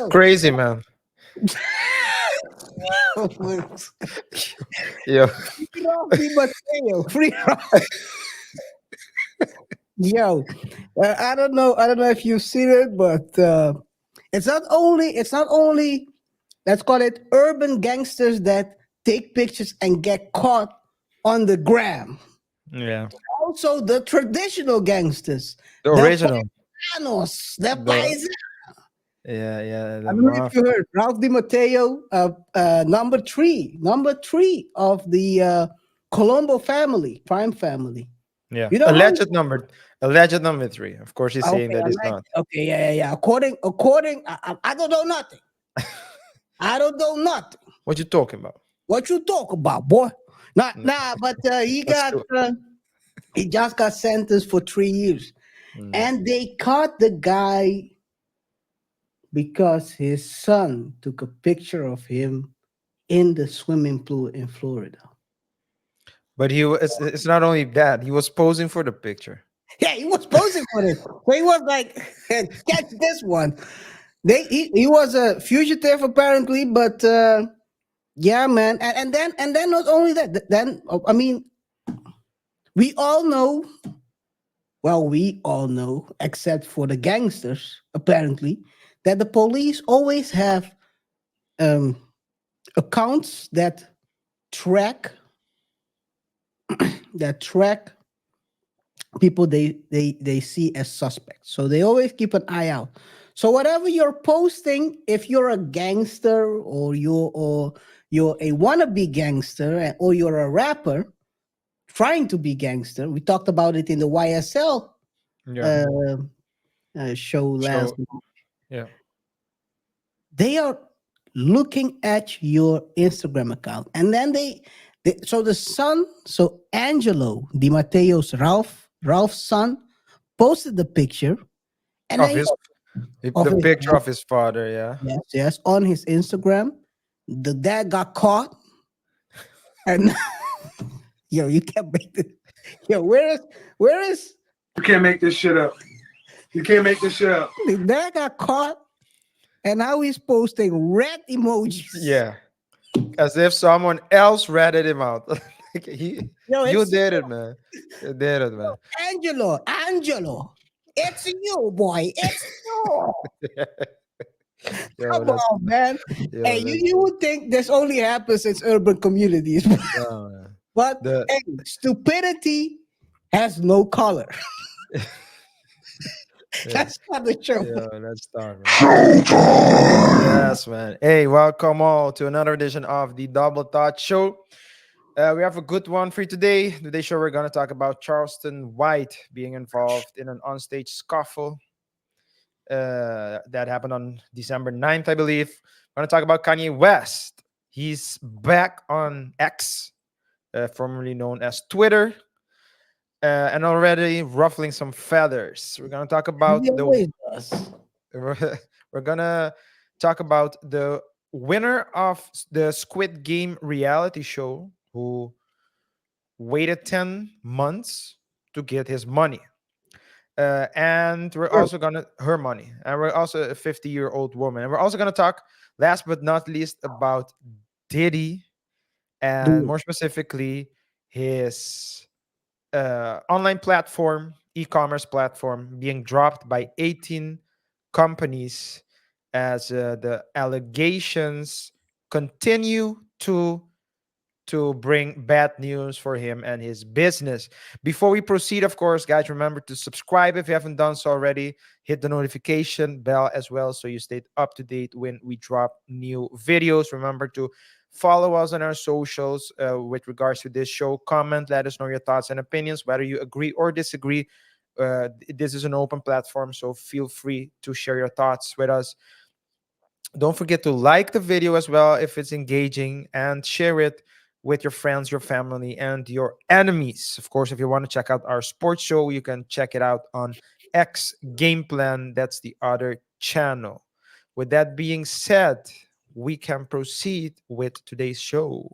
crazy, man. Yo, Free Ralphie Mateo. Free Ralph. Yo, I don't know if you've seen it, but it's not only, let's call it urban gangsters that take pictures and get caught on the gram. yeah, Also, the traditional gangsters, the the original, paisanos, the the paisa. yeah, I the don't know if you mafia. heard Ralph Di Matteo, number three of the Colombo family, crime family. Yeah, You know how? alleged number three. Of course, he's saying Okay, that he's not. okay, yeah. I don't know nothing. I don't know nothing. What you talking about? What you talk about, boy? Nah, No, nah. But that's too. he just got sentenced for 3 years, Mm. and they caught the guy because his son took a picture of him in the swimming pool in Florida. But it's not only that. He was posing for the picture. Yeah, he was posing for it. So he was like, catch this one. He was a fugitive apparently, but yeah, man. And then not only that, then I mean, we all know, well, we all know, except for the gangsters, apparently, that the police always have um accounts track that track people they see as suspects. So they always keep an eye out. So whatever you're posting, if you're a gangster or you're a wannabe gangster or you're a rapper trying to be gangster, we talked about it in the YSL Yeah. uh, show last So month. yeah. They are looking at your Instagram account, and then so the son, so Angelo Di Matteo's Ralph's son posted the picture, and Of then his of the his picture of his father. Yeah. yes on his Instagram. The dad got caught, and yo, you can't make this. Yo, where is You can't make this shit up. You can't make this shit up. the dad got caught, and now he's posting red emojis. Yeah. As if someone else ratted him out. Like Yo, you it's did it, man. You did it, man. Angelo, it's you, boy, it's you. Yo, Come that's on, man. Hey, yo, you would think this only happens in urban communities, no, man. but The hey, stupidity has no color. yeah, That's not the show. yeah, that's done, man. Yes, man. Hey, welcome all to another edition of the Double Thought Show. We have a good one for you today. Today's show, we're going to talk about Charleston White being involved in an onstage scuffle that happened on December 9th, I believe. We're going to talk about Kanye West. He's back on X, formerly known as Twitter, and already ruffling some feathers. We're going to talk about He always does. we're gonna talk about the winner of the Squid Game reality show who waited 10 months to get his money. And we're Sure. also gonna her money. And we're also a 50-year-old woman. And we're also gonna talk, last but not least, about Diddy Do and it. more specifically his online platform, e-commerce platform, being dropped by 18 companies as the allegations continue to bring bad news for him and his business. Before we proceed, of course, guys, remember to subscribe if you haven't done so already. Hit the notification bell as well so you stay up to date when we drop new videos. Remember to follow us on our socials with regards to this show. Comment, let us know your thoughts and opinions, whether you agree or disagree. This is an open platform, so feel free to share your thoughts with us. Don't forget to like the video as well if it's engaging, and share it with your friends, your family, and your enemies. Of course, if you want to check out our sports show, you can check it out on X Game Plan. That's the other channel. With that being said, we can proceed with today's show.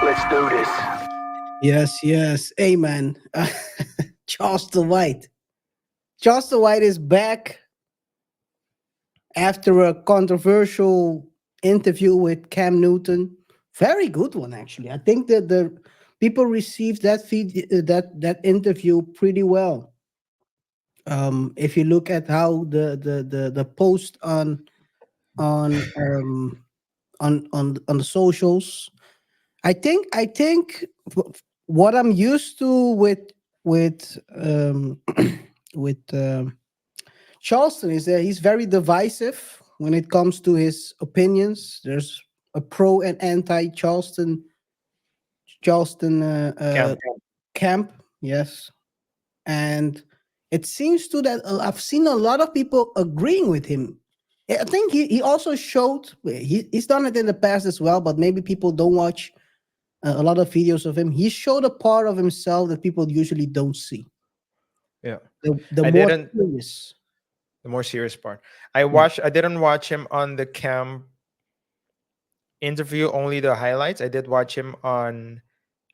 Let's do this. Yes. Amen. Charleston White. Charleston White is back, after a controversial interview with Cam Newton. Very good one, actually. I think that the people received that that interview pretty well. If you look at how the post on on the socials, I think what I'm used to with with Charleston is that he's very divisive when it comes to his opinions. There's a pro and anti Charleston Camp. camp, yes, and it seems to that I've seen a lot of people agreeing with him. I think he also showed he's done it in the past as well, but maybe people don't watch a lot of videos of him. He showed a part of himself that people usually don't see. Yeah. The I more didn't serious. the more serious part. Yeah. I didn't watch him on the camp interview, only the highlights. I did watch him on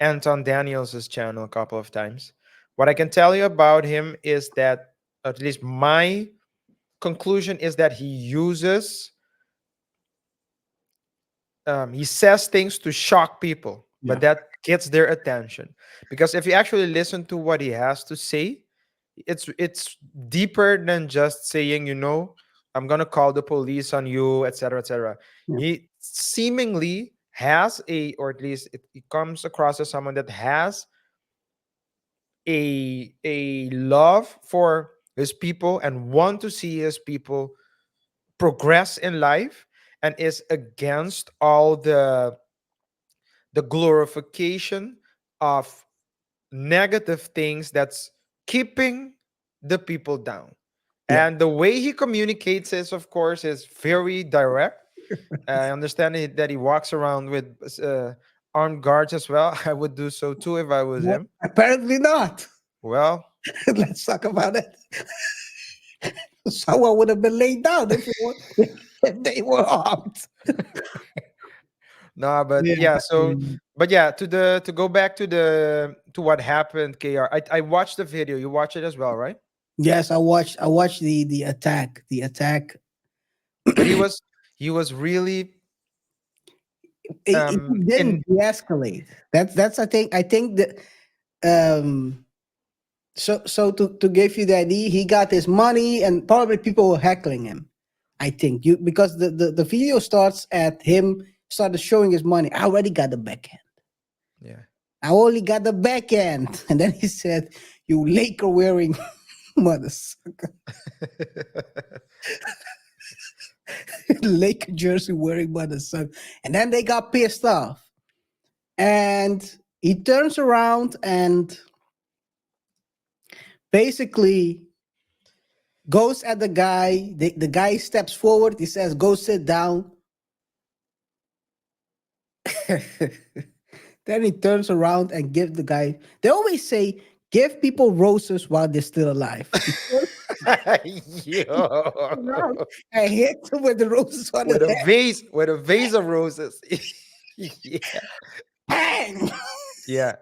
Anton Daniels' channel a couple of times. What I can tell you about him is that, at least my conclusion is that he says things to shock people, but Yeah. that gets their attention. Because if you actually listen to what he has to say, it's deeper than just saying, I'm gonna call the police on you, etc., etc. Yeah. He seemingly has or at least it comes across as someone that has a love for his people and want to see his people progress in life, and is against all the glorification of negative things that's keeping the people down. Yeah. And the way he communicates is, of course, is very direct. I understand that he walks around with armed guards as well. I would do so too if I was What? him. Apparently not. Well, Let's talk about it. Someone would have been laid down if they were armed. no, but Yeah. yeah. So, but yeah, to go back to what happened, KR. I watched the video. You watch it as well, right? Yes, I watched the attack. The attack. But he was really It in didn't de-escalate. That's I think that um so to give you the idea, he got his money and probably people were heckling him. I think you because the video starts at him started showing his money. I already got the backhand. yeah. I only got the backhand. And then he said, "You Laker wearing motherfucker." Laker jersey wearing motherfucker. And then they got pissed off. And he turns around and basically goes at the guy. The guy steps forward. He says, "Go sit down." Then he turns around and gives the guy. They always say, "Give people roses while they're still alive." Around Yo. and hit him with the roses on With the a head. vase, with a vase of roses. Yeah. Bang! Yeah.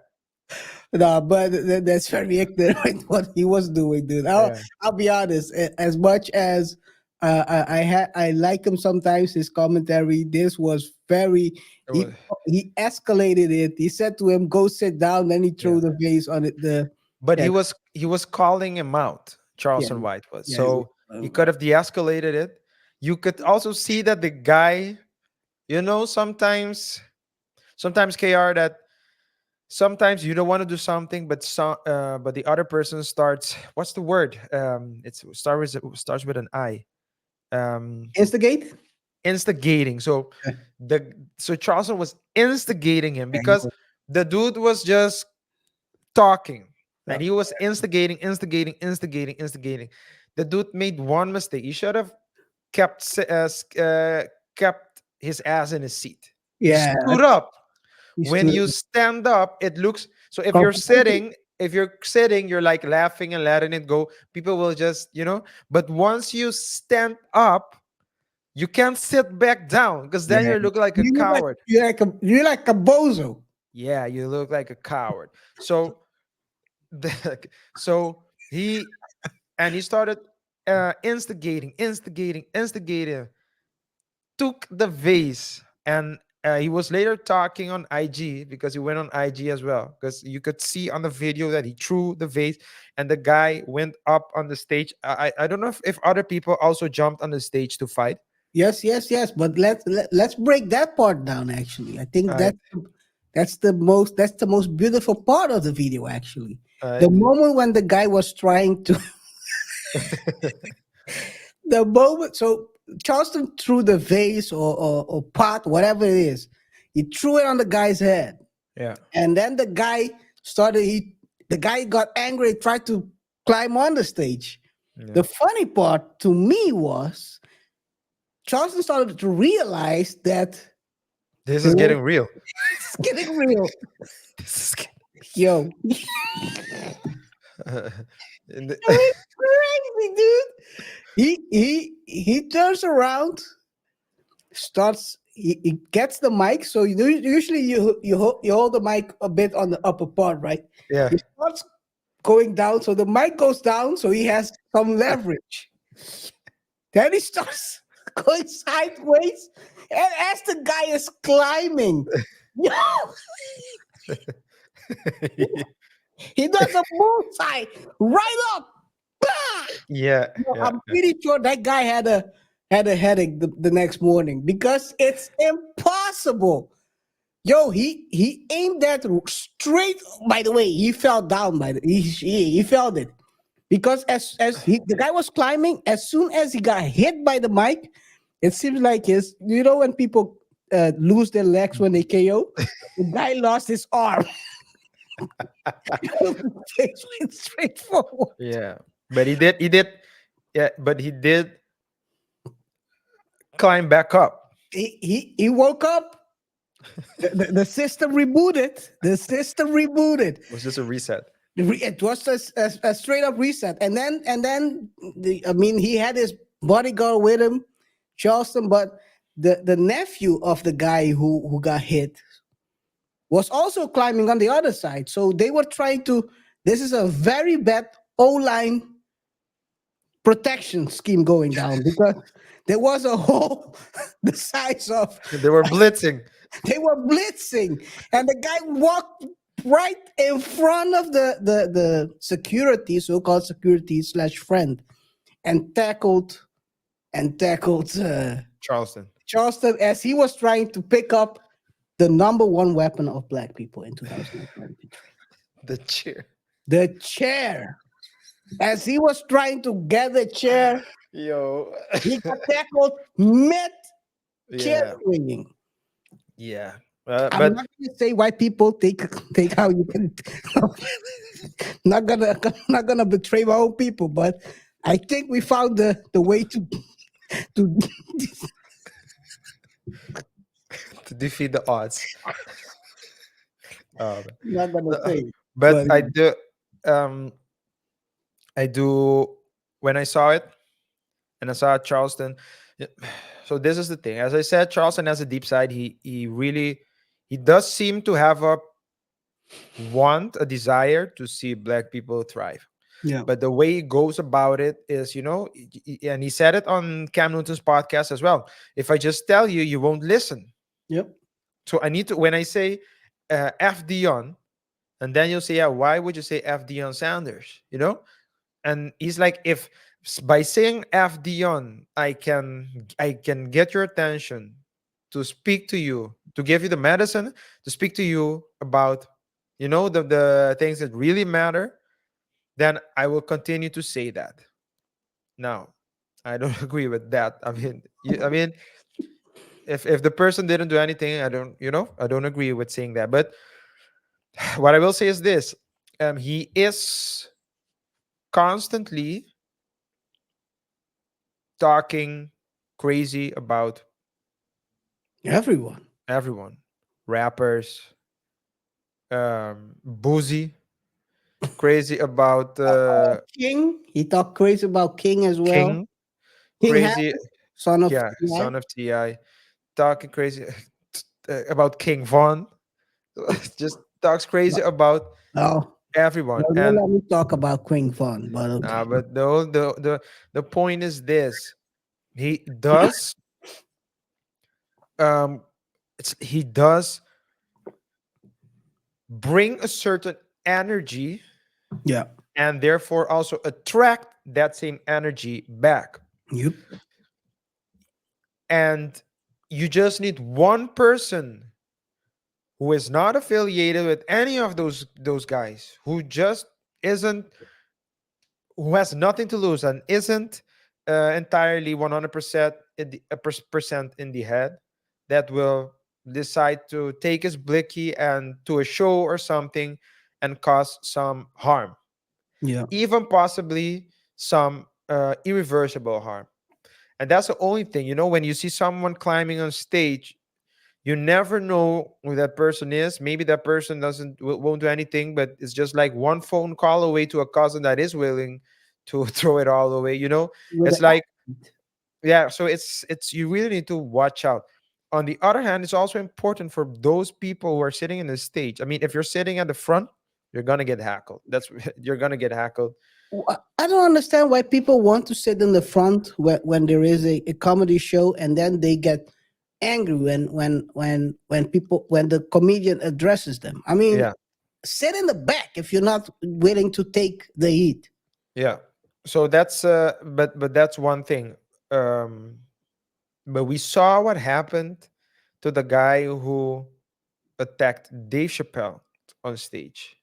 No, but that's very ignorant what he was doing, dude. Yeah. I'll be honest. As much as I like him sometimes, his commentary. This was very. It He was, he escalated it. He said to him, "Go sit down." Then he yeah. threw the vase on it. But Yeah, he was calling him out. yeah, Charleston White was. yeah. So he could have de-escalated it. You could also see that the guy, sometimes KR, that sometimes you don't want to do something, but the other person starts. What's the word? Starts with an I. Um, Instigate. Instigating. So Yeah, Charleston was instigating him yeah, he because the dude was just talking, and was. he was instigating. The dude made one mistake. He should have kept his ass in his seat. He Yeah, stood up. he When stood you stand up, it looks so. If you're confronted. sitting, you're like laughing and letting it go. People will just. But once you stand up, you can't sit back down because then Yeah, you look like a you look like coward. you're like a bozo. Yeah, you look like a coward. So, so he started instigating, took the vase, and he was later talking on IG, because he went on IG as well, because you could see on the video that he threw the vase and the guy went up on the stage. I don't know if other people also jumped on the stage to fight. Yes, yes, yes. But let's break that part down. Actually, I think I, that's the most beautiful part of the video. Actually, I, the moment when the guy was trying to the moment. So Charleston threw the vase or pot, whatever it is. He threw it on the guy's head, yeah, and then the guy started. The guy got angry, tried to climb on the stage. yeah. The funny part to me was Charleston started to realize that This it is was getting real. getting real. This is Yo, in the- it's crazy, dude. He turns around, starts. He gets the mic. So usually you hold the mic a bit on the upper part, right? yeah. He starts going down, so the mic goes down, so he has some leverage. Then he starts going sideways, and as the guy is climbing, yo, he does a bullseye right up. Bah! Yeah, Yo, yeah, I'm pretty sure that guy had a headache the next morning because it's impossible. Yo, he aimed that straight. By the way, he fell down. He felt it because the guy was climbing, as soon as he got hit by the mic, it seems like his. You know when people lose their legs when they KO, the guy lost his arm. It went straight forward. yeah. But yeah. But he did climb back up. He woke up. The system rebooted. The system rebooted. It was just a reset. It was a straight up reset, I mean, he had his bodyguard with him, Charleston, but the nephew of the guy who got hit was also climbing on the other side. So they were trying to. This is a very bad O line protection scheme going down because there was a hole the size of. They were blitzing. They were blitzing, and the guy walked right in front of the security, so-called security slash friend, and tackled Charleston. Charleston as he was trying to pick up the number one weapon of black people in 2023, The cheer. the chair. As he was trying to get the chair, Yo. he got tackled mid chair Yeah. swinging. Yeah. I'm But not gonna say white people take how you can. Not gonna betray my own people, but I think we found the way to. to defeat the odds. Um, Not gonna uh, say, it, but but um I do when I saw it and I saw Charleston. y- So this is the thing. As I said, Charleston has a deep side. He does seem to have a desire to see black people thrive. yeah, But the way he goes about it is, and he said it on Cam Newton's podcast as well. If I just tell you, you won't listen. yep, So I need to, when I say F Dion, and then you'll say, yeah, why would you say F Dion Sanders? And he's like, if by saying F Dion, I can get your attention to speak to you, to give you the medicine, to speak to you about, the things that really matter, then I will continue to say that. Now, I don't agree with that. I mean, if the person didn't do anything, I don't agree with saying that. But what I will say is this: he is constantly talking crazy about everyone. everyone, rappers, boozy, crazy about King, he talked crazy about King as well. King, King crazy, Harris, son of yeah, T.I. son of Ti, talking crazy about King Von. Just talks crazy about Oh, everyone. Well, don't And let me talk about Queen Fun, but okay. but the point is this: he does um he does bring a certain energy, Yeah. and therefore also attract that same energy back. Yep. And you just need one person who is not affiliated with any of those guys, who just isn't, who has nothing to lose and isn't entirely 100% percent in the head, that will decide to take his blicky and to a show or something and cause some harm, Yeah. even possibly some irreversible harm. And that's the only thing, when you see someone climbing on stage, you never know who that person is. Maybe that person won't do anything, but it's just like one phone call away to a cousin that is willing to throw it all away. With It's the like, yeah. So it's you really need to watch out. On the other hand, it's also important for those people who are sitting in the stage. I mean, if you're sitting at the front, you're gonna get hackled. That's you're gonna get hackled. I don't understand why people want to sit in the front when there is a comedy show, and then they get angry when the comedian addresses them. I mean, Yeah, sit in the back if you're not willing to take the heat. yeah. So that's but that's one thing. Um, but we saw what happened to the guy who attacked Dave Chappelle on stage.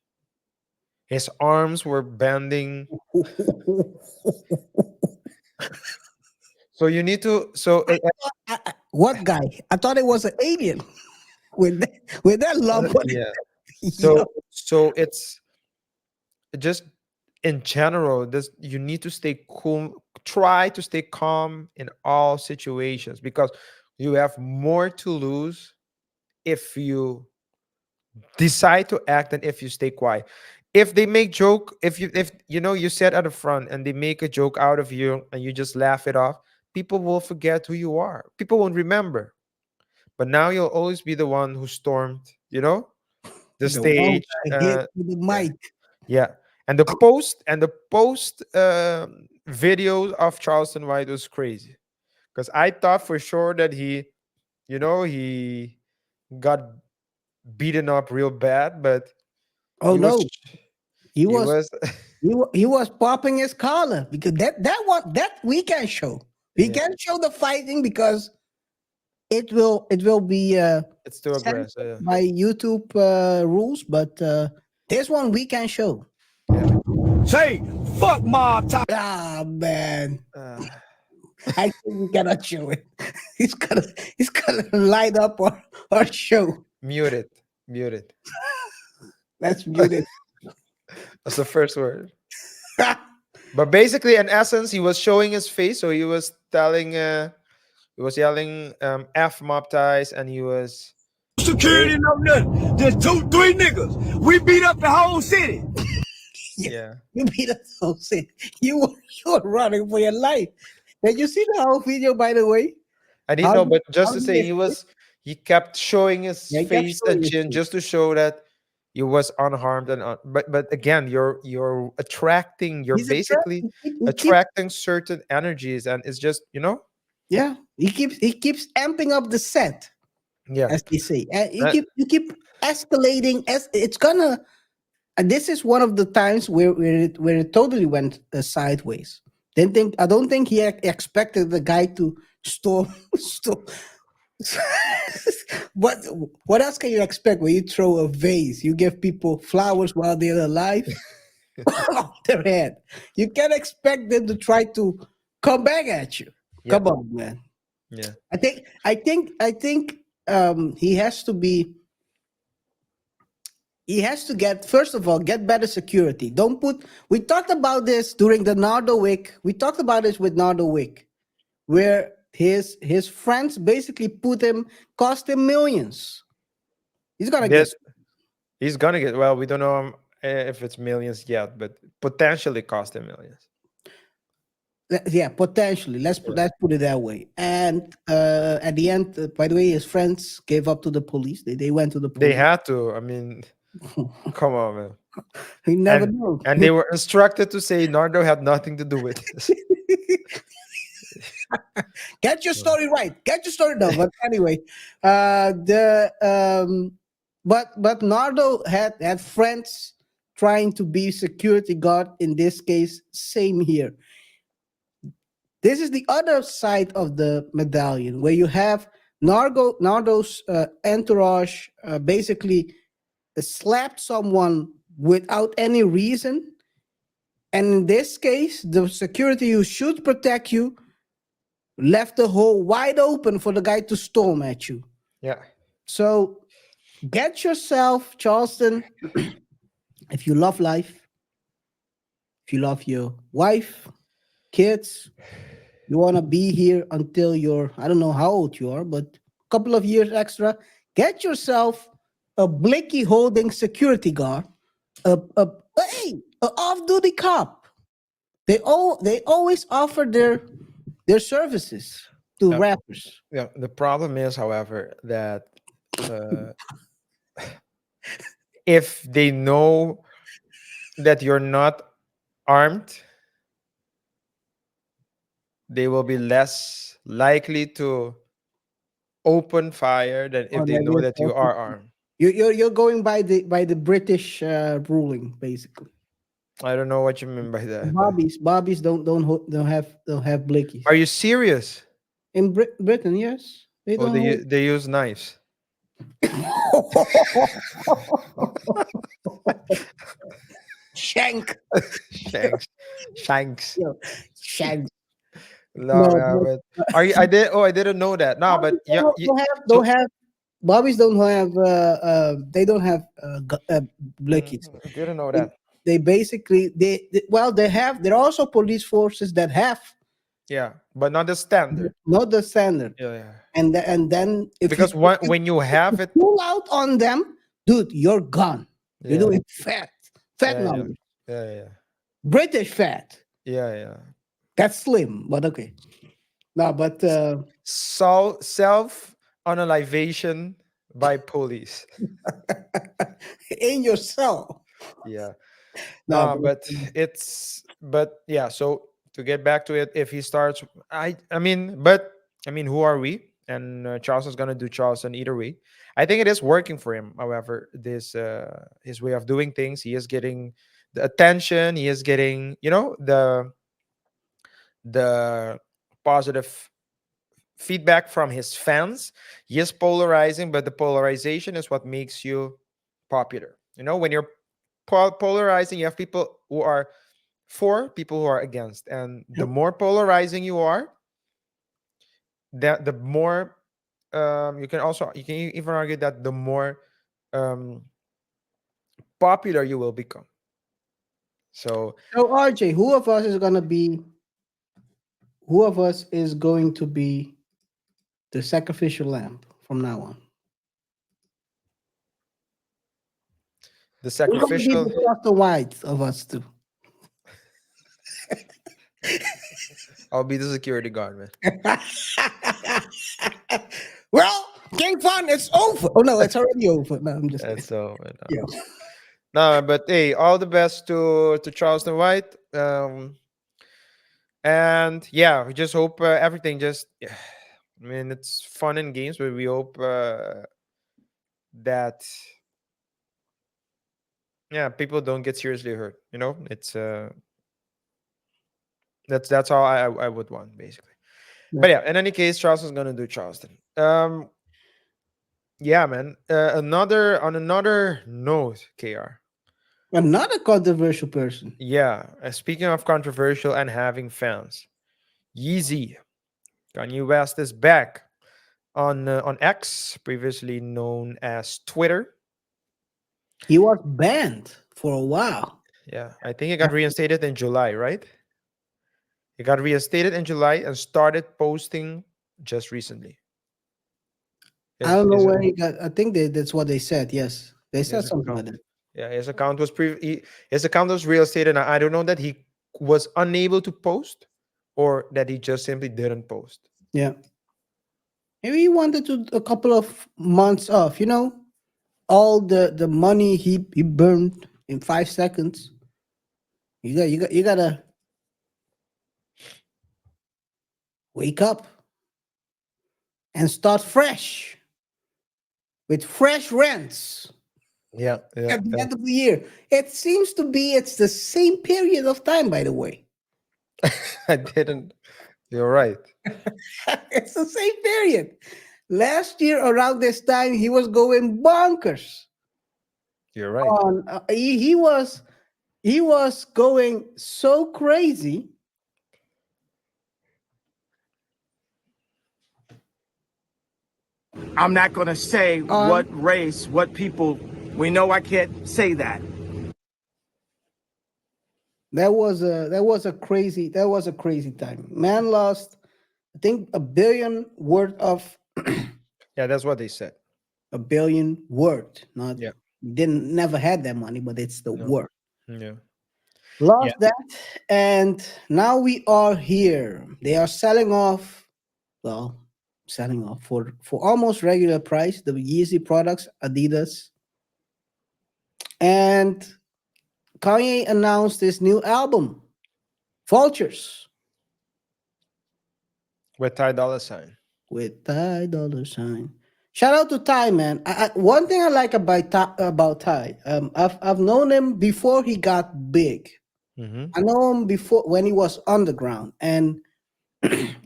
His arms were bending. So you need to. So What guy? I thought it was an alien with that lump on it. yeah. Yo, So it's just in general. This you need to stay cool. Try to stay calm in all situations, because you have more to lose if you decide to act than if you stay quiet. If they make joke, if you sit at the front and they make a joke out of you and you just laugh it off, people will forget who you are. People won't remember. But now you'll always be the one who stormed, the the one stage. guy hit with the Yeah, mic. yeah. And the post video of Charleston White was crazy, because I thought for sure that he got beaten up real bad, but Oh he was no, he he was was he was popping his collar because that we can show. We yeah, can show the fighting because it will be it's too censored aggressive. Yeah, by YouTube rules, but this one we can show. yeah. Say, fuck mob top. Ah man, Uh, I think we cannot show it. He's gonna light up our show. muted, muted. Let's mute it. That's the first word. But basically, in essence, he was showing his face, so he was telling, he was yelling, "F mob ties," and he was, Security, no nothing. Just 2, 3 niggas. We beat up the whole city. yeah. You beat us so sick. You were running for your life. Did you see the whole video, by the way? I didn't How know, do but just how to do say, he kept showing his yeah, he kept face showing and his chin face. just to show that he was unharmed but again, you're attracting, you're He's a basically he keep attracting certain energies, and it's just yeah, he keeps amping up the set, yeah. as they say. And Uh, you keep escalating as it's gonna and this is one of the times where it totally went sideways. I don't think he expected the guy to storm storm. what what else can you expect when you throw a vase? You give people flowers while they're alive off their head. You can't expect them to try to come back at you. yeah, Come on, man. yeah. I think he has to get, first of all, get better security. Don't put We talked about this during the Nardo week. We talked about this with Nardo week, where his friends basically cost him millions. He's gonna get This He's gonna get, well, we don't know if it's millions yet, but potentially cost him millions. yeah, potentially. Yeah. Let's put it that way. And at the end, by the way, his friends gave up to the police. They went to the They police. had to. I mean, come on, man. You never and know. and they were instructed to say Nardo had nothing to do with this. Get your So, story right. Get your story down. But anyway, the but Nardo had friends trying to be security guard. In this case, same here. This is the other side of the medallion where you have Nardo's entourage basically slapped someone without any reason. And in this case, the security who should protect you left the hole wide open for the guy to storm at you. yeah. So get yourself, Charleston, if you love life, if you love your wife, kids, you want to be here until you're, I don't know how old you are, but a couple of years extra, get yourself a blicky holding security guard, a hey, a off-duty cop. They always offer their services to Yeah. rappers. Yeah. The problem is, however, that uh, if they know that you're not armed, they will be less likely to open fire than if Or they that know you're that you are armed. you're going by the British ruling basically. I don't know what you mean by that, but Bobbies don't have blickies. are you serious? In Britain, yes, they Oh, don't hold. they use knives. Shank. Shanks, shanks. Yo, shank. No, No, yeah, but are you? I did. Oh, I didn't know that. No, but Bobbies yeah. don't So have Bobbies don't have they don't have blickies. I didn't know They, that. they basically well they have there are also police forces that have Yeah, but not the standard. not the standard. Yeah, yeah. And then if you Because when you have it, pull out on them, dude, you're gone. You're yeah, doing fat yeah, yeah, numbers. yeah, yeah, British fat. yeah, yeah. That's slim, but okay. No, but So self unalivation by police. in your cell. Yeah. No, No, but yeah. So to get back to it, if he starts, I mean, who are we? And Charleston's gonna do Charleston either way. I think it is working for him. However, this his way of doing things, he is getting the attention. He is getting, the positive feedback from his fans. He is polarizing, but the polarization is what makes you popular. When you're polarizing, you have people who are for, people who are against, and the yep. more polarizing you are, that the more you can even argue that the more um, popular you will become. So So RJ, who of us is going to be the sacrificial lamb from now on? the Who's going to be sacrificial. the Dr. White of us two? I'll be the security guard, man. Well, game fun, it's over. Oh no, it's already over. No, I'm just And kidding. so Yeah. no, but hey, all the best to Charleston White. And yeah, we just hope everything just. I mean, it's fun and games, but we hope that people don't get seriously hurt. It's that's all I would want basically. Yeah. But yeah, in any case, Charleston's gonna do Charleston. Yeah, man. Another note, KR. Another controversial person. Yeah, speaking of controversial and having fans, Yeezy, Kanye West is back on X, previously known as Twitter. He was banned for a while. Yeah, I think it got reinstated in July, right? It got reinstated in July and started posting just recently. I don't know Is where he got. I think that's what they said. Yes, they said his something like account? that. Yeah, his account was reinstated. And I don't know that he was unable to post or that he just simply didn't post. Yeah, maybe he wanted to a couple of months off. All the money he burned in 5 seconds. You gotta wake up and start fresh with fresh rents Yeah, yeah, at the yeah. end of the year. It seems to be it's the same period of time, by the way. I didn't. You're right. It's the same period. Last year around this time, he was going bonkers. You're right. He was going so crazy. I'm not going to say what On race, what people. We know I can't say that. that was a crazy time. Man lost, I think, a billion worth of Yeah, that's what they said. a billion worth. Not Yeah. didn't never had that money, but it's the No. worth. Yeah. Yeah. Lost that, and now we are here. They are selling off. Well, selling off for almost regular price. The Yeezy products, Adidas, and Kanye announced this new album, Vultures, With $Ty. with Ty Dollar Sign. Shout out to Ty, man. One thing I like about Ty, I've known him before he got big. Mm-hmm. I know him before when he was underground, and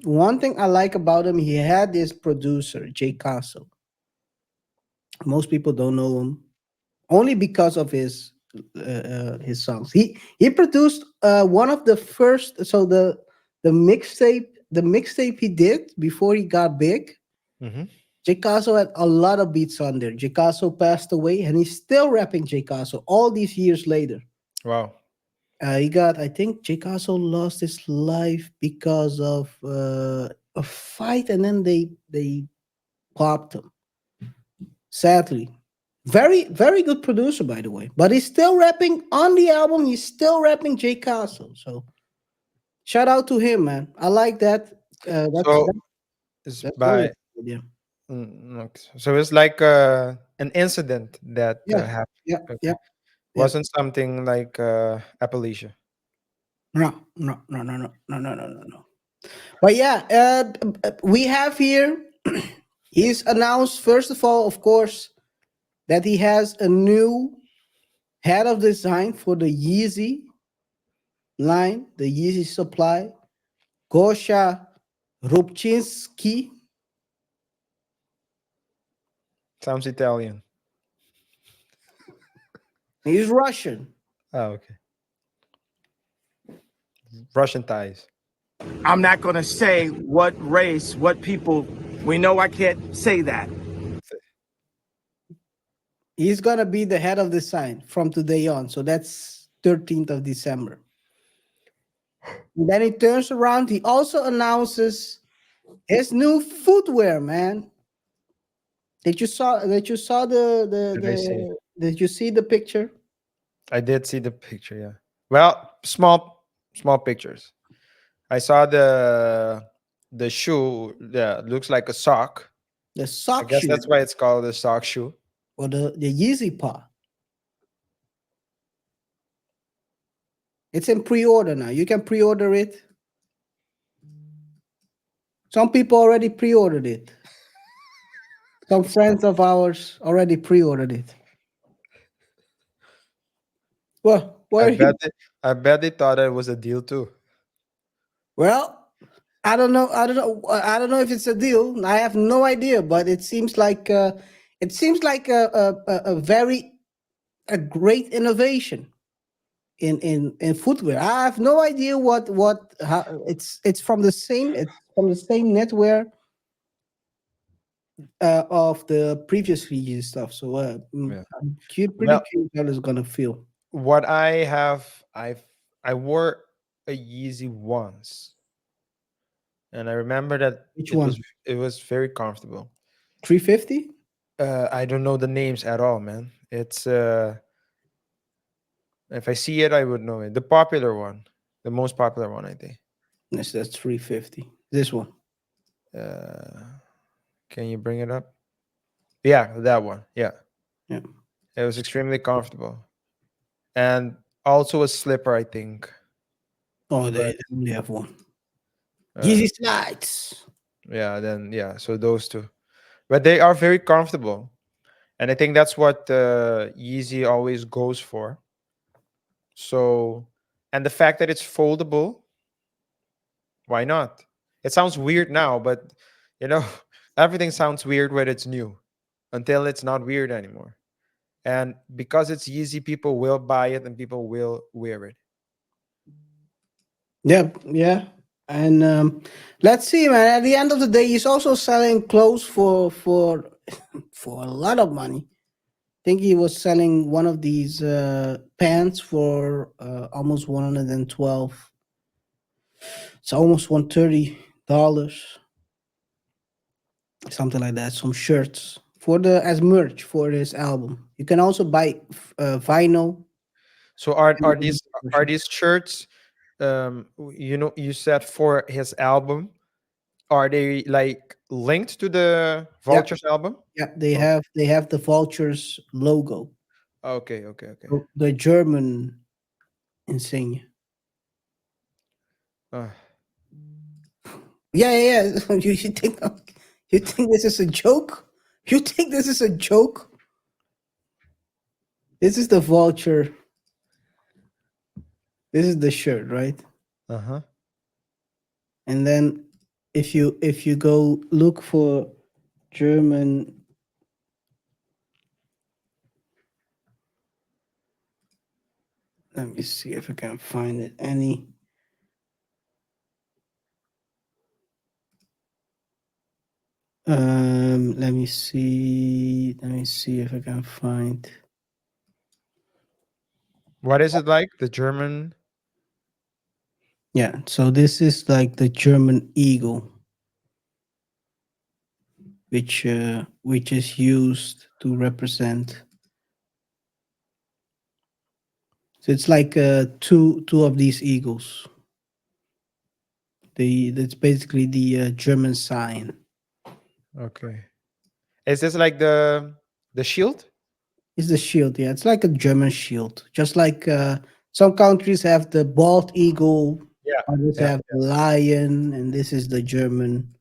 one thing I like about him, he had this producer, Jay Castle. Most people don't know him only because of his songs. He produced one of the first, so the mixtape he did before he got big. Mm-hmm. Jcasso had a lot of beats on there. Jcasso passed away, and he's still rapping Jcasso all these years later. Wow. I think Jcasso lost his life because of a fight, and then they popped him. Sadly, very very good producer, by the way. But he's still rapping on the album. He's still rapping Jcasso. So shout out to him, man. I like that. That's So that's, it's that's very by good. Yeah, okay. So it's like an incident that yeah, happened. yeah, yeah, Okay. yeah. Wasn't something like Appalachia. No, no, no, no, no, no, no, no, no, no. But yeah, we have here. He's announced first of all, of course, that he has a new head of design for the Yeezy line, the Yeezy supply, Gosha Rubchinski. Sounds Italian. He's Russian. Oh, okay. Russian ties. I'm not going to say what race, what people. We know I can't say that. He's gonna be the head of design from today on. So that's 13th of December. And then he turns around. He also announces his new footwear, man. Did you saw Did I see? did you see the picture? I did see the picture, yeah. Well, small pictures. I saw the shoe that looks like a sock. The I sock guess shoe that's why it's called a sock shoe. or the Yeezy paw. It's in pre-order now. You can pre-order it. Some people already pre-ordered it. Some friends of ours already pre-ordered it. Well, I where bet you? it, I bet they thought it was a deal too. Well, I don't know. I don't know. I don't know if it's a deal. I have no idea. But it seems like a very a great innovation in footwear. I have no idea what how it's from the same netwear of the previous year's stuff. So Yeah. pretty Well, curious how it's gonna feel. what I have, I wore a Yeezy once, and I remember that Which it one? was it was very comfortable. 350? I don't know the names at all, man. It's if I see it, I would know it. The popular one, the most popular one, I think. Yes, that's 350. This one. Uh, can you bring it up? Yeah, that one. Yeah, Yeah. it was extremely comfortable. and also a slipper, I think. Oh, But they only have one. uh, Yeezy slides. yeah, then yeah, so those two. But they are very comfortable, and I think that's what Yeezy always goes for. So, and the fact that it's foldable, why not? It sounds weird now, but you know, everything sounds weird when it's new until it's not weird anymore. And because it's Yeezy, people will buy it and people will wear it. Yep, yeah. And let's see, man. At the end of the day, he's also selling clothes for for a lot of money. I think he was selling one of these pants for almost 112. It's almost $130, something like that. Some shirts for the as merch for his album. You can also buy vinyl. So are these shirts you know, you said for his album, are they like linked to the Yeah, Vultures album? yeah. Oh, They have the Vultures logo, okay, okay, okay. the German insignia. Uh, Yeah, yeah, yeah. You think this is a joke? You think this is a joke? This is the vulture. This is the shirt, right? uh-huh. And then if you go look for German, let me see if I can find it. Any let me see if I can find. What is it like? The German. Yeah, so this is like the German eagle, which is used to represent. So it's like two of these eagles. That's basically the German sign. Okay. Is this like the shield? It's the shield, yeah. It's like a German shield. Just like some countries have the bald eagle, Yeah. others Yeah. have the lion, and this is the German.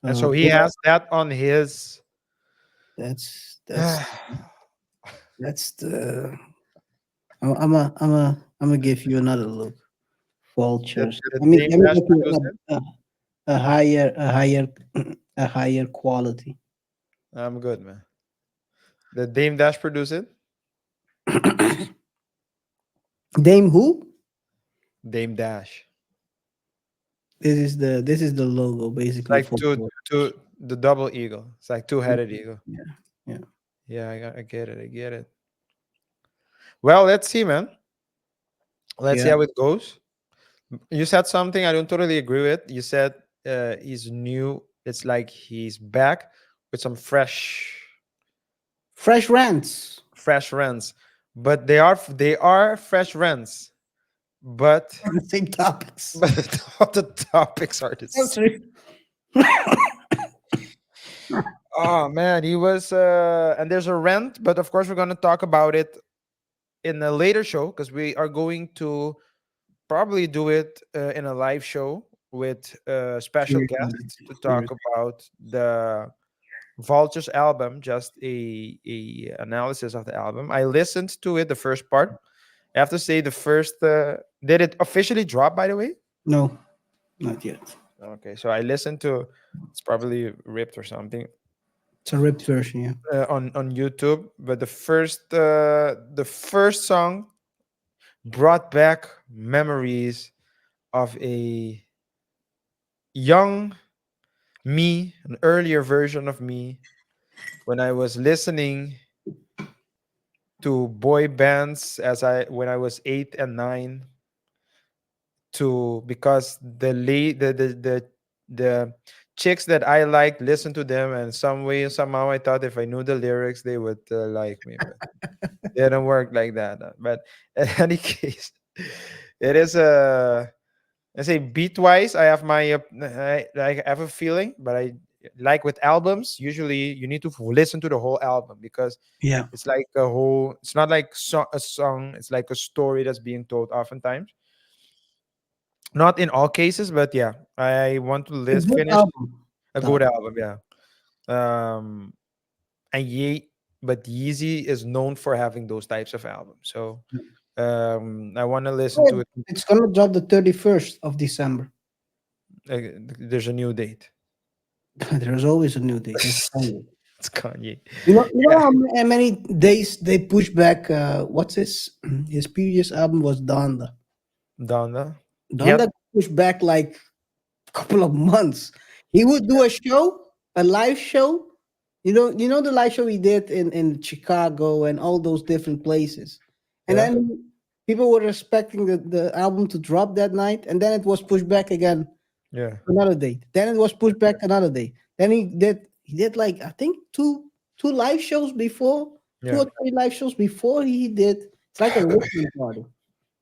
And so he Well, has that on his that's the that's the. I'm gonna give you another look. Vultures. the Let Dame me Dash give you produced it. a higher a higher quality. I'm good, man. The Dame Dash produced it. Dame who? Dame Dash. This is the logo It's basically like for two the double eagle. It's like two-headed eagle. yeah, yeah, Yeah, I get it. I get it. Well, let's see, man. Let's see yeah. how it goes. You said something I don't totally agree with. You said he's new. It's like he's back with some Fresh rants. fresh rents, but they are fresh rents. But On the same topics. all the topics are the That's same. right. Oh man, he was and there's a rent, but of course we're gonna talk about it in a later show because we are going to probably do it in a live show with special guests to talk about the Vultures album, just a analysis of the album. I listened to it, the first part. I have to say, the first did it officially drop, by the way? No, not yet. Okay, so I listened to it's probably ripped or something It's a ripped version, yeah. on YouTube, but the first song brought back memories of a young me, an earlier version of me, when I was listening to boy bands as I when I was 8 and 9, to because the chicks that I liked listened to them, and some way somehow I thought if I knew the lyrics they would like me, but it didn't work like that. But in any case, it is a I say beat wise I have my I have a feeling, but like with albums, usually you need to listen to the whole album because Yeah. it's like a whole. It's not like a song. It's like a story that's being told. Oftentimes, not in all cases, but yeah, I want to A list good finish album. a Though. good album. Yeah. Um, and but Yeezy is known for having those types of albums. So I want to listen to Oh, it. it's gonna drop the 31st of December. Uh, there's a new date. There's always a new date. It's Kanye. It's Kanye. You know Yeah, how many days they push back? What's his his previous album was Donda. Donda. Donda Yep. pushed back like a couple of months. He would do a show, a live show. You know the live show he did in Chicago and all those different places. And Yeah. then people were expecting the album to drop that night, and then it was pushed back again Yeah. another day. Then it was pushed back another day. Then he did like I think two live shows before, two Yeah. or three live shows before he did. It's like a listening party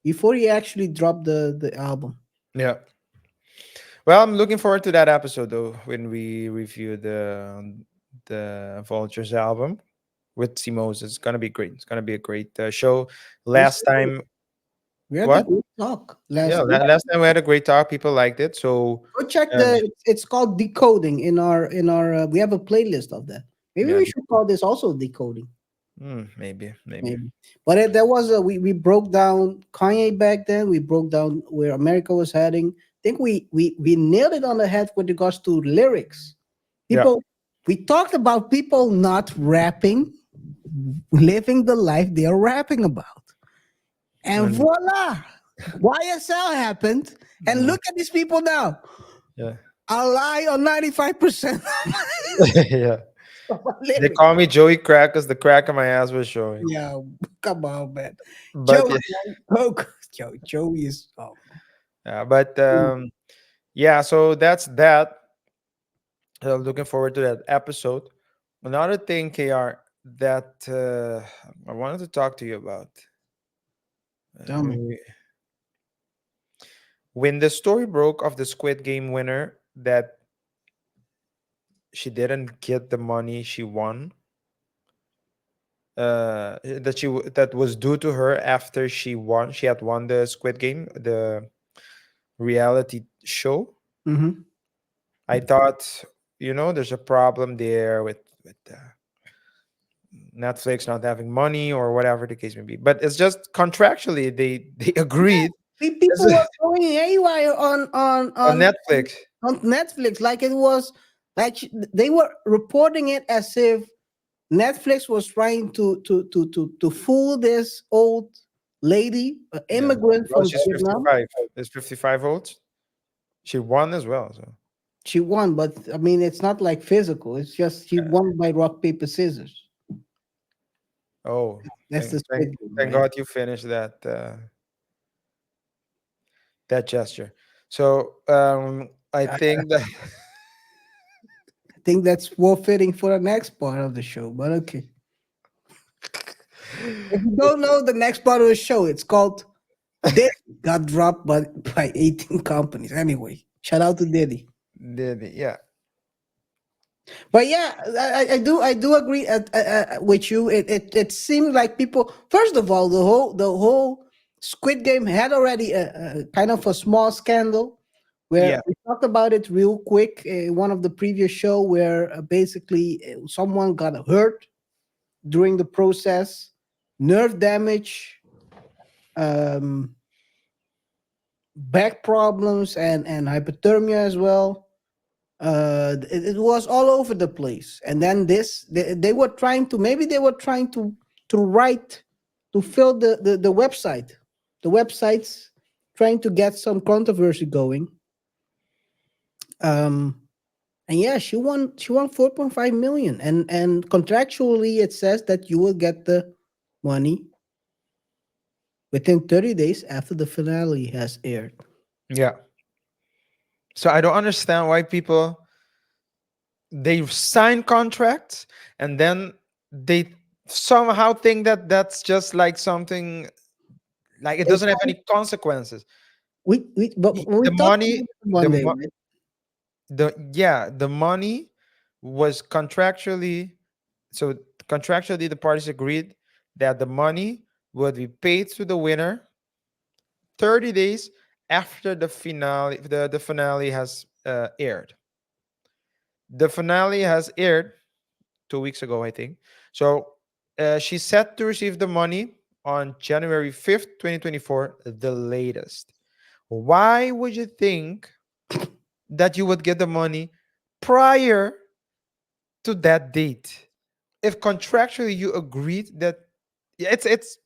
before he actually dropped the album. Yeah. Well, I'm looking forward to that episode though when we review the Vultures album with C Moses. It's gonna be great. It's gonna be a great show. Yes, Last time, we had a what? good talk Yeah, last. last time we had a great talk. People liked it. So, Go check um, it's called decoding in our we have a playlist of that. Maybe yeah, we should call this also decoding. maybe. Maybe. But there was a we broke down Kanye back then. We broke down where America was heading. I think we nailed it on the head with regards to lyrics. Yeah, People we talked about people not rapping, living the life they are rapping about. And and voila, YSL happened. And yeah, look at these people now. yeah, I lie on 95% yeah. of my They lyrics. call me Joey Crack because the crack of my ass was showing. Yeah, come on, man. But Joey, man. Oh, Joey is but yeah. So that's that. Looking forward to that episode. Another thing, KR, that I wanted to talk to you about. tell me. When the story broke of the Squid Game winner that she didn't get the money she won, that was due to her after she had won the Squid Game, the reality show. Mm-hmm. I thought, there's a problem there with Netflix not having money or whatever the case may be. But it's just contractually they agreed. People were going haywire On Netflix. on Netflix, like it was like they were reporting it as if Netflix was trying to fool this old lady, an Yeah. immigrant Well, from she's Vietnam. 55. There's 55 votes. She won as well. So She won, but I mean, it's not like physical. It's just she won by rock paper scissors. oh, That's the Squid Game, thank right? God you finished that gesture. So I think that I think that's more fitting for the next part of the show. But okay, if you don't know the next part of the show, it's called Diddy got dropped by 18 companies. Anyway, shout out to Diddy. yeah. But yeah, I do agree with you. It seemed like people. First of all, the whole Squid Game had already a kind of a small scandal where Yeah. we talked about it real quick. One of the previous show where basically someone got hurt during the process, nerve damage, um, back problems, and hypothermia as well. It was all over the place. And then they were trying to maybe they were trying to write to fill the website, the websites, trying to get some controversy going. Um, and yeah, she won 4.5 million, and contractually it says that you will get the money within 30 days after the finale has aired. Yeah. So I don't understand why people they sign contracts and then they somehow think that that's just like something like it They doesn't have any consequences. but when we The talked money, about it the one day, mo- right? the money was contractually, so contractually the parties agreed that the money would be paid to the winner 30 days after the finale, the finale has aired. The finale has aired 2 weeks ago, I think. So she's set to receive the money on January 5th, 2024, the latest. Why would you think that you would get the money prior to that date? If contractually you agreed that, yeah, it's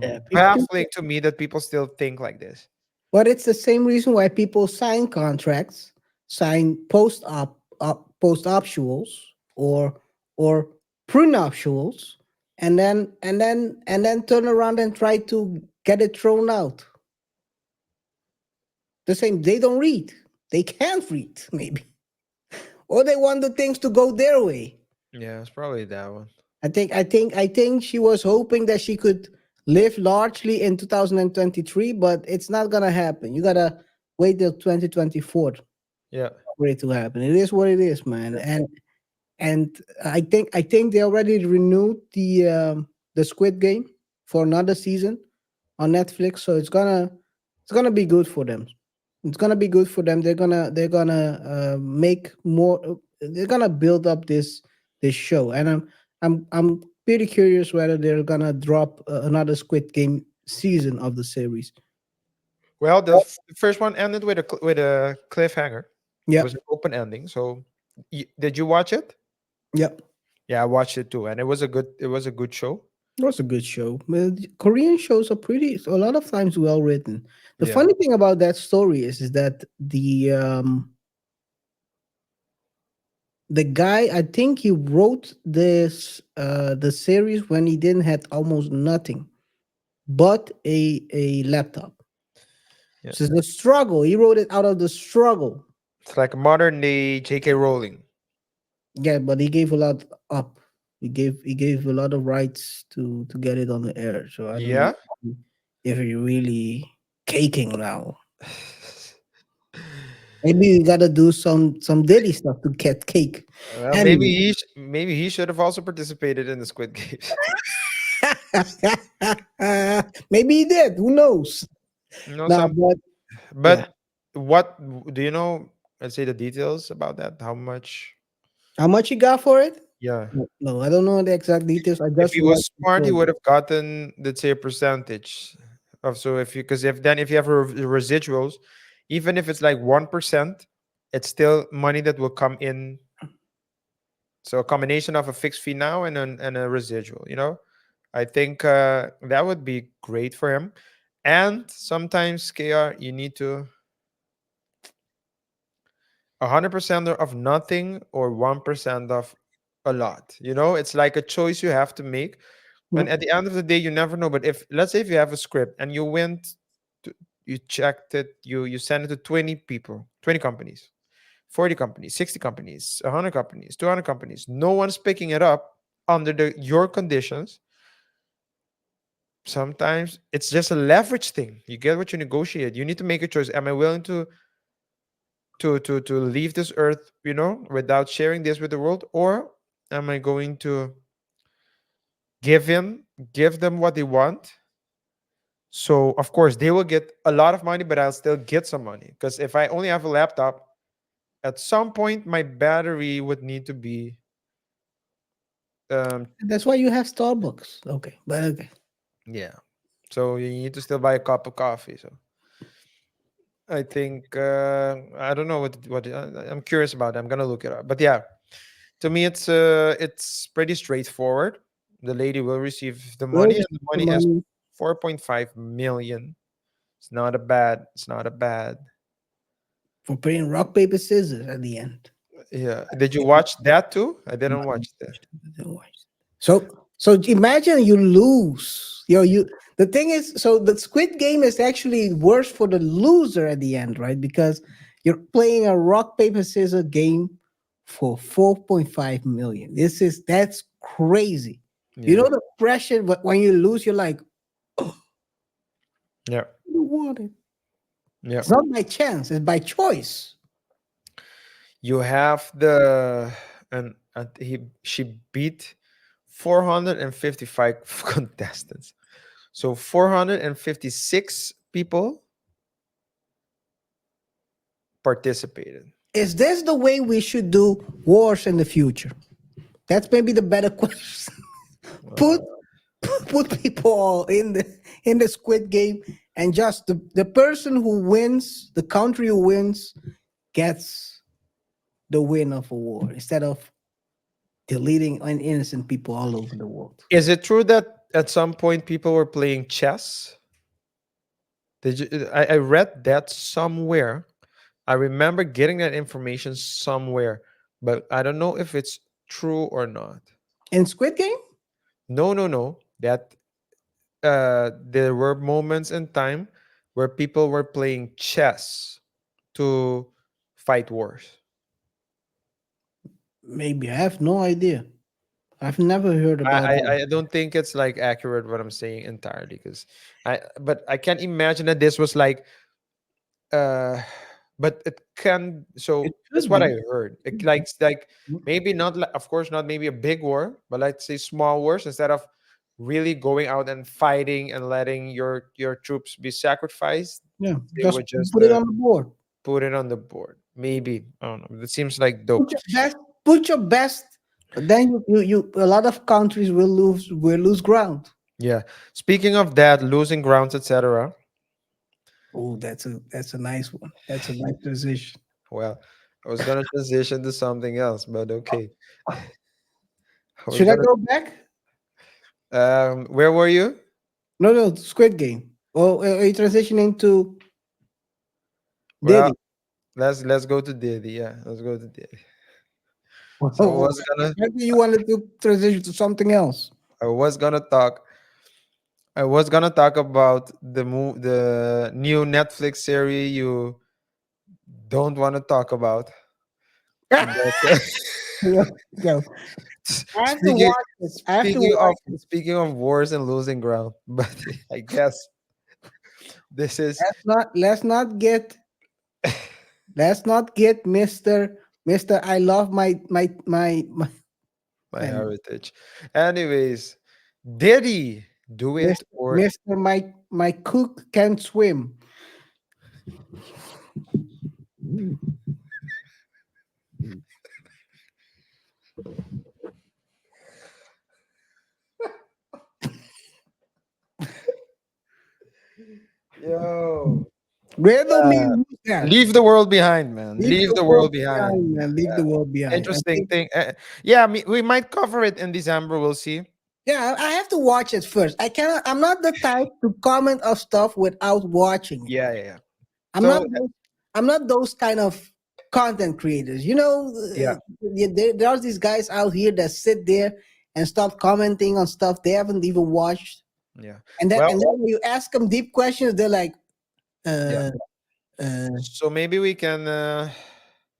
Yeah, baffling to me that people still think like this. but it's the same reason why people sign contracts, sign post optionals or prenuptials, and then turn around and try to get it thrown out. The same, they don't read. They can't read, maybe. Or they want the things to go their way. Yeah, it's probably that one. I think she was hoping that she could live largely in 2023, but it's not gonna happen. You gotta wait till 2024 Yeah. for it to happen. It is what it is, man. And I think they already renewed the Squid Game for another season on Netflix, so it's gonna be good for them. It's gonna be good for them. They're gonna make more. They're gonna build up this show, and I'm pretty curious whether they're gonna drop another Squid Game season of the series. Well, the first one ended with a cliffhanger. It Yep, was an open ending. So, did you watch it? yep. Yeah, I watched it too, and it was a good show. It was a good show. Well, Korean shows are pretty a lot of times well written. The Yeah. funny thing about that story is that the guy, I think he wrote the series when he didn't had almost nothing but a laptop. Yeah. So the struggle, he wrote it out of the struggle. It's like modern day J.K. Rowling. Yeah, but he gave a lot up. He gave a lot of rights to get it on the air. So I don't know Yeah. if he really caking now. Maybe you gotta do some Diddy stuff to get cake. Well, maybe Anyway. he should have also participated in the Squid Games. Maybe he did. Who knows? You know, No, some, but yeah. but what do you know? Let's say the details about that. How much? How much he got for it? Yeah. No, no, I don't know the exact details. I If just he watched was the smart, he story. would have gotten, let's say, a percentage of. So if you, because if you have residuals, even if it's like 1%, it's still money that will come in. So a combination of a fixed fee now and a residual. I think that would be great for him. And sometimes KR, you need to 100% of nothing or 1% of a lot. It's like a choice you have to make. And Mm. at the end of the day, you never know. But if, let's say, if you have a script and you went, you checked it, you send it to 20 people, 20 companies, 40 companies, 60 companies, 100 companies, 200 companies. No one's picking it up under your conditions. Sometimes it's just a leverage thing. You get what you negotiate. You need to make a choice. Am I willing to leave this earth, without sharing this with the world, or am I going to give him give them what they want? So of course they will get a lot of money, but I'll still get some money, because if I only have a laptop, at some point my battery would need to be um That's why you have Starbucks. Okay, but okay. yeah, so you need to still buy a cup of coffee. So I think I don't know what I'm curious about. I'm gonna look it up. But yeah, to me it's pretty straightforward. The lady will receive the We'll money, and receive the the money is money 4.5 million. It's not a bad. for playing rock paper scissors at the end. Yeah. Did you watch that too? I didn't watch that. So imagine you lose. You the thing is, so the Squid Game is actually worse for the loser at the end, right? Because you're playing a rock paper scissors game for 4.5 million. That's crazy. You Yeah. know the pressure, but when you lose, you're like, Yeah. you want it. Yeah. It's not by chance, it's by choice. You have the and she beat 455 contestants. So 456 people participated. Is this the way we should do wars in the future? That's maybe the better question. put Uh, put people all in the Squid Game, and just the person who wins, the country who wins, gets the win of a war instead of deleting innocent people all over the world. is it true that at some point people were playing chess? Did you, I read that somewhere. I remember getting that information somewhere, but I don't know if it's true or not. In Squid Game, No, no, no. That there were moments in time where people were playing chess to fight wars. maybe I have no idea. I've never heard I, about I that. I don't think it's like accurate what I'm saying entirely because I can't imagine that this was like uh but it can, It so that's should what be. I heard. It like maybe not like, of course not maybe a big war, but let's say small wars instead of really going out and fighting and letting your troops be sacrificed. Yeah, They just would just put it on the board. put it on the board. Maybe I don't know. It seems like dope. Put your best. Put your best. But then you a lot of countries will lose ground. Yeah. Speaking of that, losing grounds, etc. Oh, that's a nice one. That's a nice transition. Well, I was gonna transition to something else, but okay. I was Should I gonna. go back? Where were you? No, no, Squid Game. Oh, are you transitioning to Well, Diddy? let's go to Diddy. Yeah, let's go to Diddy. So Oh, maybe you wanted to transition to something else. I was gonna talk. I was gonna talk about the new Netflix series you don't want to talk about. But Yeah, go. I have to speaking watch it. I have to watch it. speaking of wars and losing ground, but I guess this is Let's not get Mr. I love my my and heritage. Anyways, Diddy do it Mr. or Mr. My cook can swim. yo Riddle me who's that? leave the world behind, man. Leave Leave the the world world behind. behind, man. Leave the world behind. I Interesting think thing. Yeah, we might cover it in December. We'll see. yeah, I have to watch it first. I cannot. I'm not the type to comment of stuff without watching it. Yeah, yeah, yeah. I'm So not. I'm not those kind of content creators. yeah, There's these guys out here that sit there and start commenting on stuff they haven't even watched, yeah. and Well, then when you ask them deep questions, they're like, yeah. uh, uh, So maybe we can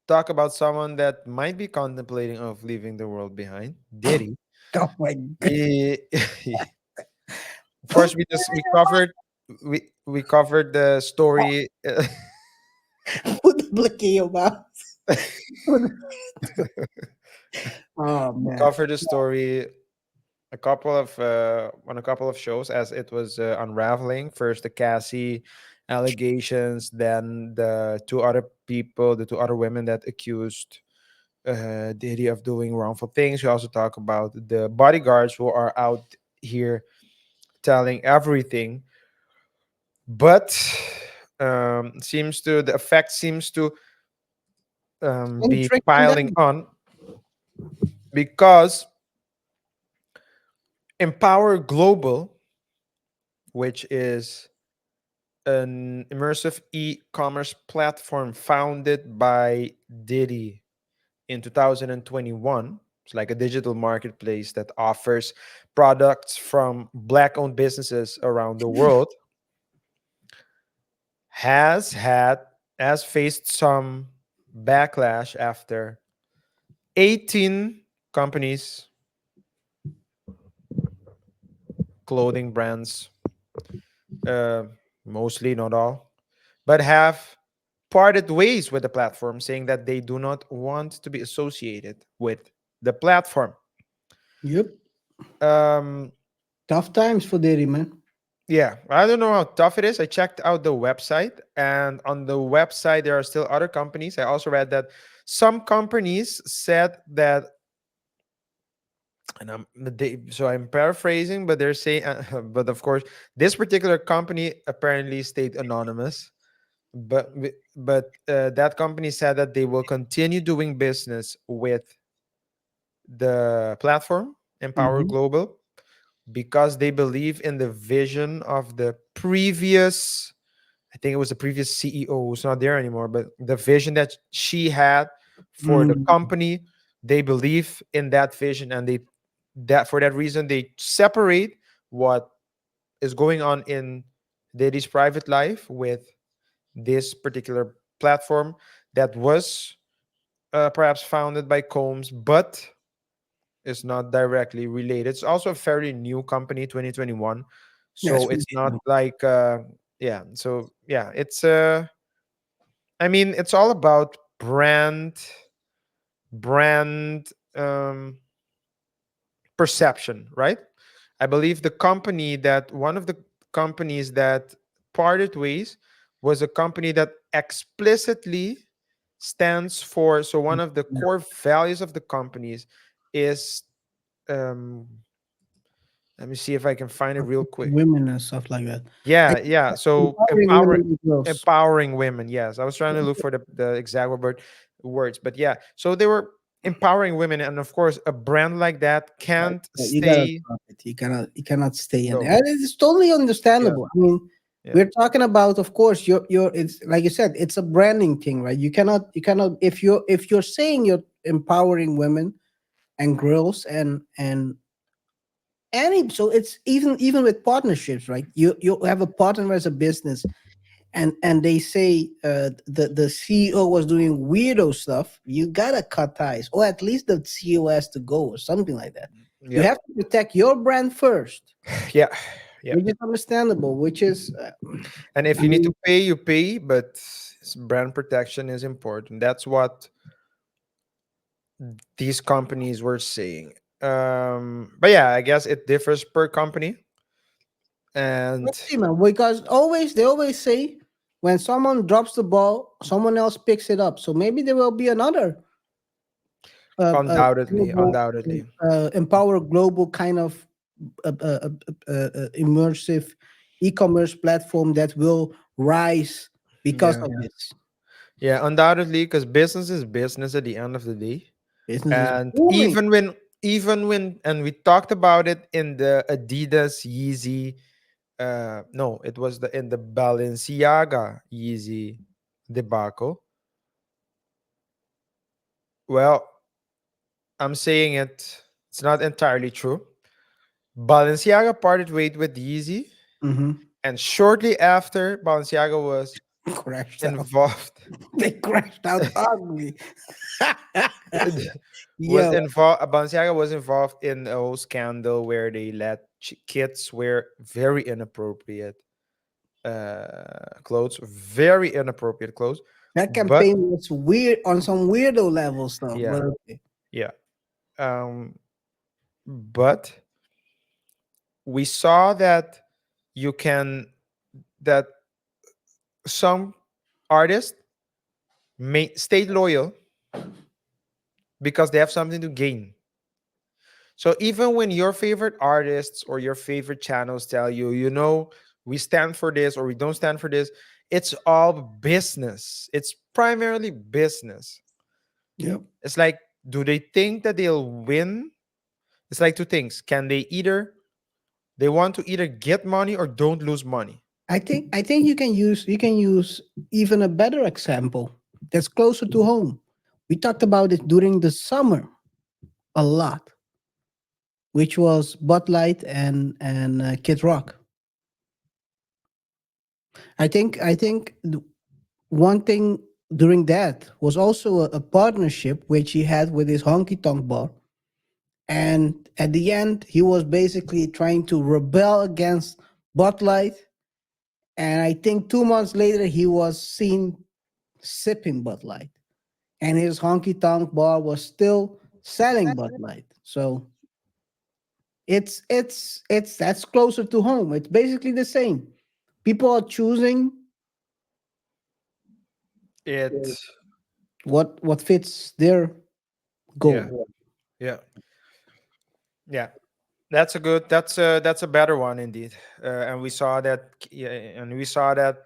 talk about someone that might be contemplating of leaving the world behind. Diddy. oh my god, He, of put course, we covered the story. put the blick in your mouth. Oh man, Covered the story on a couple of shows as it was unraveling. First the Cassie allegations, then the two other women that accused Diddy of doing wrongful things. We also talk about the bodyguards who are out here telling everything, but seems to the effect seems to and be tricking piling them. on because Empower Global, which is an immersive e-commerce platform founded by Diddy in 2021. It's like a digital marketplace that offers products from black-owned businesses around the world. Has had has faced some backlash after 18 companies, clothing brands, uh, mostly not all, but have parted ways with the platform, saying that they do not want to be associated with the platform. Yep. Um, Tough times for Diddy, man. yeah, I don't know how tough it is. I checked out the website, and on the website, there are still other companies. I also read that some companies said that, and so I'm paraphrasing, but they're saying, but of course, this particular company apparently stayed anonymous. But that company said that they will continue doing business with the platform Empower Hmm. Global because they believe in the vision of the previous, I think it was the previous CEO who's not there anymore, but the vision that she had for the Mm. company, they believe in that vision, and they that for that reason they separate what is going on in Diddy's private life with this particular platform that was perhaps founded by Combs, but is not directly related. It's also a fairly new company, 2021. That's So really it's not true. like yeah. So yeah, it's I mean, it's all about brand perception, right? I believe the company that one of the companies that parted ways was a company that explicitly stands for, so one of the Yeah. core values of the companies is um let me see if I can find it real quick. Women and stuff like that. Yeah, Like yeah. So empowering women and girls. empowering women. Yes, I was trying to look for the exact words, but yeah. So they were empowering women, and of course, a brand like that can't You gotta stay drop it. You cannot stay in there. low. And it's totally Yeah, understandable. I mean, yeah. we're talking about, of course, your it's like you said, it's a branding thing, right? You cannot if you're saying you're empowering women and girls and any so it's even with partnerships, right? You have a partner as a business and they say the CEO was doing weirdo stuff, you gotta cut ties, or at least the CEO has to go, or something like that. You Yeah, have to protect your brand first, yeah, yeah. which is understandable. Which is, And if I you need to mean, pay, you pay, but brand protection is important. That's what these companies were saying. But yeah, I guess it differs per company. And let's see, man. Because they always say when someone drops the ball, someone else picks it up. So maybe there will be another undoubtedly, global, undoubtedly, empower global kind of immersive e-commerce platform that will rise because yeah, of this. yeah, undoubtedly, because business is business at the end of the day. Business is And booming. and we talked about it in the Adidas Yeezy, no, it was the in the Balenciaga Yeezy debacle. Well, I'm saying it's not entirely true. Balenciaga parted ways with Yeezy, Hmm. and shortly after, Balenciaga was Crashed out. involved They crashed out ugly. was Yo, involved. Balenciaga was involved in a whole scandal where they let kids wear very inappropriate clothes, very inappropriate clothes. that But campaign was weird on some weirdo level stuff. yeah, But okay. yeah. Um, but we saw that you can that some artists may stay loyal because they have something to gain. So even when your favorite artists or your favorite channels tell you, we stand for this or we don't stand for this, it's all business. It's primarily business. Yep. It's like, do they think that they'll win? It's like two things. They want to either get money or don't lose money. I think you can use even a better example that's closer to home. We talked about it during the summer a lot, which was Bud Light and Kid Rock. I think one thing during that was also a partnership which he had with his honky tonk bar, and at the end he was basically trying to rebel against Bud Light, and I think 2 months later he was seen sipping Bud Light, and his honky tonk bar was still selling Bud Light. So it's that's closer to home. It's basically the same. People are choosing It, what fits their yeah, goal. yeah, yeah. That's a better one indeed. And we saw that, yeah, and we saw that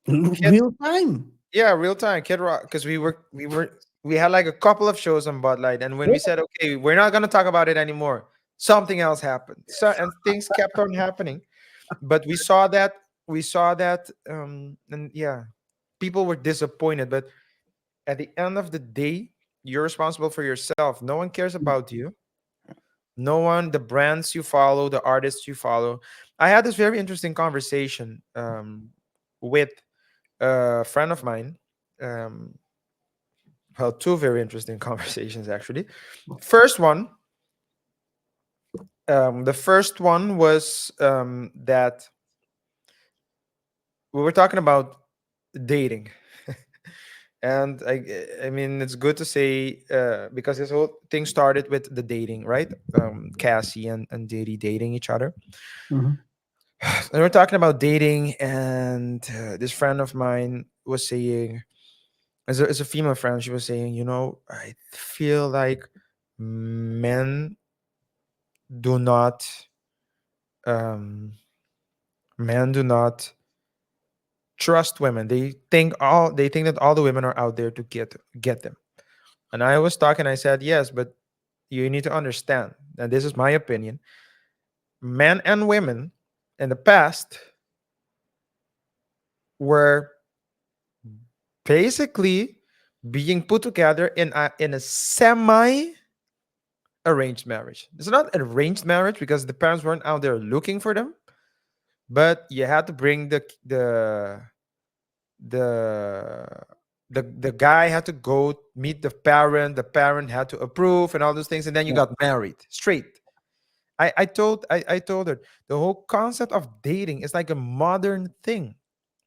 Kid, Real time. yeah, real time Kid Rock, because we had like a couple of shows on Bud Light, and when we said, okay, we're not gonna talk about it anymore, something else happened. So, and things kept on happening, but we saw that, and yeah, people were disappointed. But at the end of the day, you're responsible for yourself. No one cares about you. No one, the brands you follow, the artists you follow. I had this very interesting conversation, with a friend of mine. Um, well, two very interesting conversations actually. First one, the first one was, that we were talking about dating. And I mean, it's good to say, because this whole thing started with the dating, right? Cassie and Diddy dating each other. Mhm. And we're talking about dating, and this friend of mine was saying, as a female friend, she was saying, I feel like men do not, um, men do not trust women. They think that all the women are out there to get them. And I was talking, I said, yes, but you need to understand, and this is my opinion, men and women in the past were basically being put together in a semi arranged marriage. It's not arranged marriage because the parents weren't out there looking for them, but you had to bring the the guy had to go meet the parent had to approve and all those things, and then you Yeah. got married straight. I told her the whole concept of dating is like a modern thing,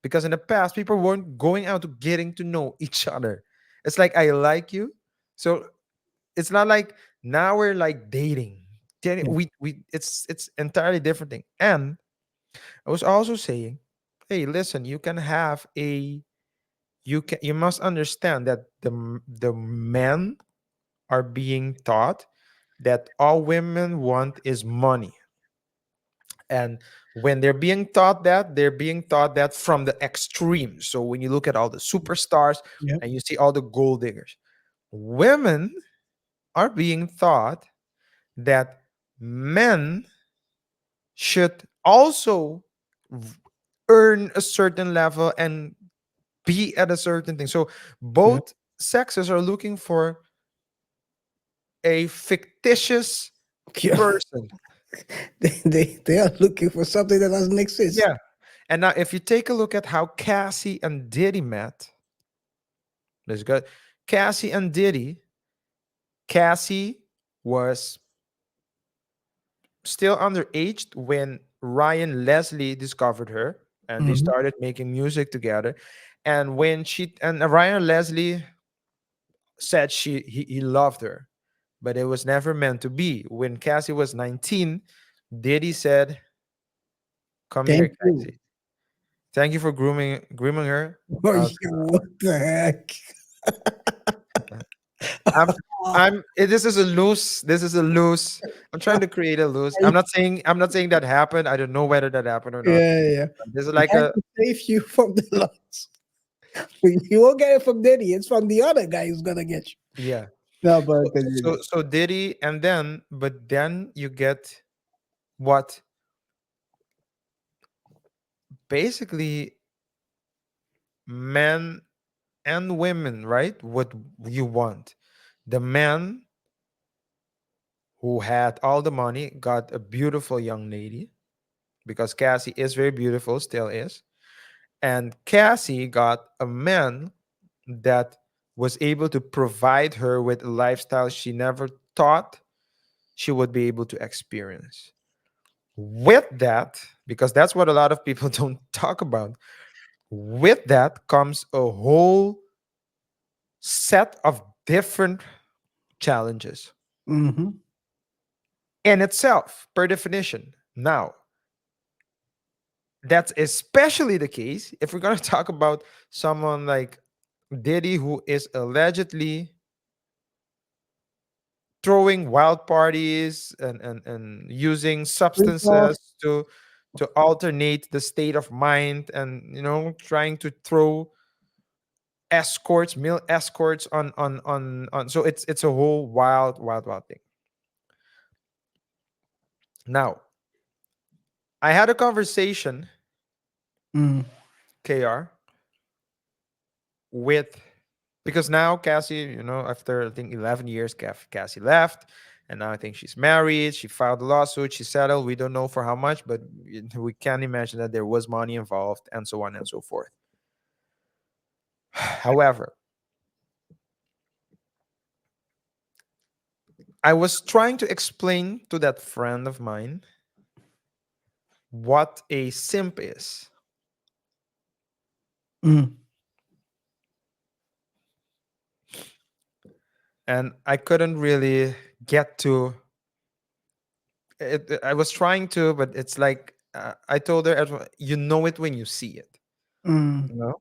because in the past people weren't going out to getting to know each other. It's like, I like you, so it's not like now we're like dating. Yeah. It's entirely different thing. And I was also saying, hey, listen, you must understand that the men are being taught that all women want is money. And when they're being taught that from the extreme. So when you look at all the superstars Yeah. and you see all the gold diggers, women are being taught that men should also v- earn a certain level and be at a certain thing. So Yeah. both sexes are looking for a fictitious Yeah. person. They are looking for something that doesn't exist. Yeah. And now, if you take a look at how Cassie and Diddy met, let's go. Cassie and Diddy, Cassie was still underage when Ryan Leslie discovered her, and they Mhm. started making music together. And when Ryan Leslie said he loved her, but it was never meant to be. When Cassie was 19, Diddy said, "Come here, Thank you. Cassie. Thank you for grooming her. Oh, Uh, yeah, what the heck? I'm this is a loose. This is a loose. I'm trying to create a loose. I'm not saying that happened. I don't know whether that happened or not. Yeah, yeah. This is He like had a to save you from the loss. You won't get it from Diddy. It's from the other guy who's gonna get you. yeah. No, So but continue. so Diddy, but then you get what basically men and women, right? What you want. The man who had all the money got a beautiful young lady, because Cassie is very beautiful, still is. And Cassie got a man that was able to provide her with a lifestyle she never thought she would be able to experience. With that, because that's what a lot of people don't talk about, with that comes a whole set of different challenges Mm-hmm. in itself, per definition. Now, that's especially the case if we're going to talk about someone like Diddy, who is allegedly throwing wild parties and using Because substances to alternate the state of mind, and trying to throw escorts, male escorts on. So it's a whole wild thing. Now, I had a conversation, mm, KR, with, because now Cassie, after I think 11 years, Cassie left, and now I think she's married. She filed a lawsuit. She settled. We don't know for how much, but we can imagine that there was money involved, and so on and so forth. However, I was trying to explain to that friend of mine what a simp is. mm, And I couldn't really get to it. I was trying to, but it's like, I told her, you know it when you see it. mm. You know?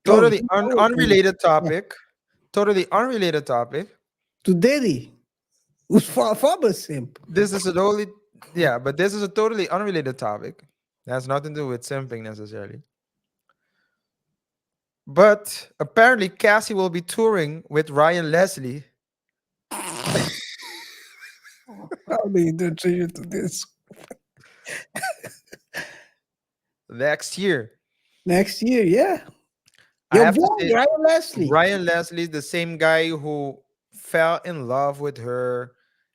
Oh, Totally you know it, man. unrelated Yeah. topic. Totally unrelated topic. To Diddy, who's far a simp. This is a totally, yeah, but this is a totally unrelated topic. It has nothing to do with simping necessarily. But apparently, Cassie will be touring with Ryan Leslie How do you do tribute to this next year. next year? Yeah, I your have to boy say, Ryan Leslie. Ryan Leslie is the same guy who fell in love with her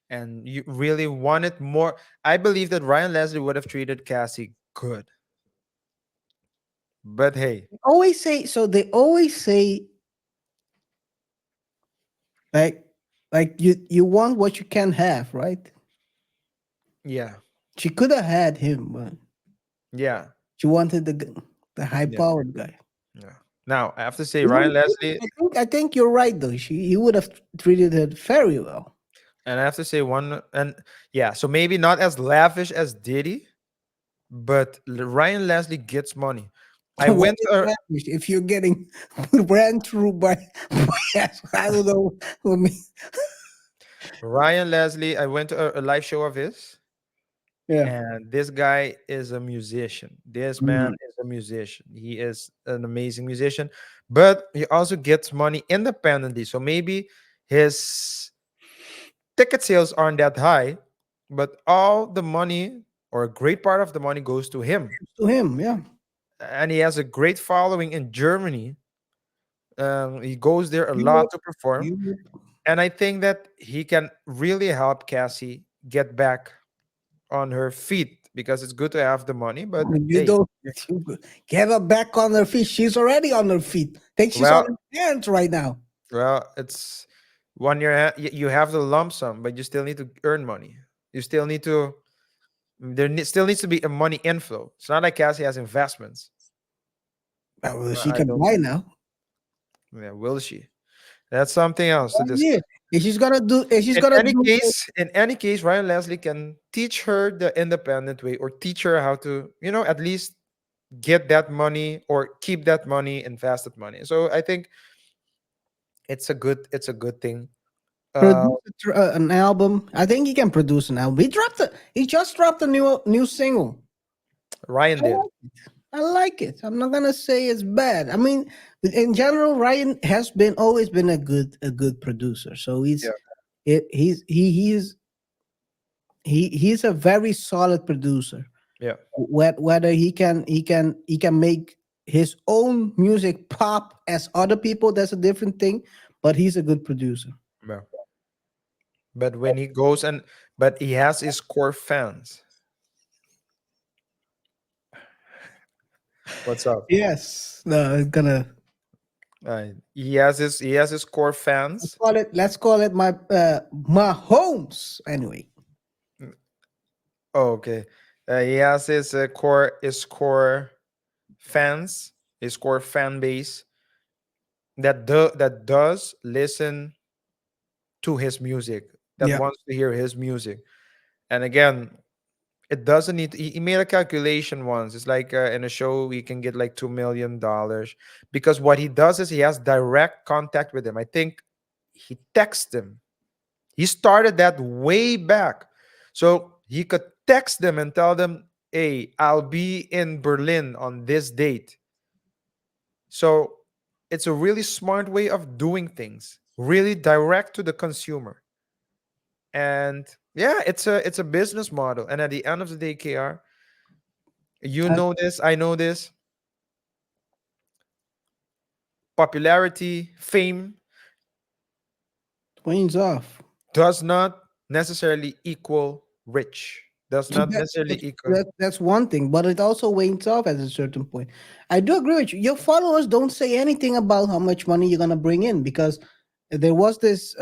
and you really wanted more. I believe that Ryan Leslie would have treated Cassie good. But hey, Always say so. They always say like you want what you can have, right? yeah, She could have had him, but yeah, she wanted the high yeah, powered guy. yeah. Now, I have to say, You Ryan know, Leslie, I think you're right though. He would have treated her very well. and I have to say one, and yeah, so maybe not as lavish as Diddy, but Ryan Leslie gets money. I What went is to lavish if you're getting ran through by I don't know. I mean, Ryan Leslie. I went to a live show of his, yeah. and this guy is a musician. This man Mm. is a musician. He is an amazing musician, but he also gets money independently. So maybe his ticket sales aren't that high, but all the money, or a great part of the money, goes to him. To him, yeah. And he has a great following in Germany. He goes there a lot Europe, to perform. Europe. And I think that he can really help Cassie get back on her feet, because it's good to have the money. But You hey, don't get her back on her feet. She's already on her feet. Think she's on well, her hands right now. it's 1 year. You have the lump sum, but you still need to earn money. You still need to. Still needs to be a money inflow. It's not like Cassie has investments. Well, Well, she I can don't buy think. now. Yeah, will she? That's something else to Yeah. discuss. If she's In gonna any do case, in any case, Ryan Leslie can teach her the independent way, or teach her how to, at least get that money or keep that money, invest that money. So I think it's a good thing. Uh, produce an album, I think he can produce an album. He just dropped a new single. Ryan I did. like it. I like it. I'm not gonna say it's bad. I mean, in general, Ryan has been always been a good producer. So Yeah. he's a very solid producer. Yeah. Whether he can make his own music pop as other people, that's a different thing. But he's a good producer. Yeah. But when he goes but he has his core fans. What's up? Yes. No, it's gonna He has his core fans. let's call it my homes anyway. Oh, okay. He has his core fans. his core fan base that does listen to his music, that Yeah. wants to hear his music. And again, it doesn't need. He made a calculation once. It's like in a show we can get like $2 million because what he does is he has direct contact with him. I think he texts him. He started that way back, so he could text them and tell them, "Hey, I'll be in Berlin on this date." So it's a really smart way of doing things, really direct to the consumer. And yeah, it's a business model. And at the end of the day, KR, you And know this, I know this. Popularity, fame wanes off. does not necessarily equal rich. Does not That, necessarily that's, equal. that's one thing, but it also wanes off at a certain point. I do agree with you. Your followers don't say anything about how much money you're gonna bring in because there was this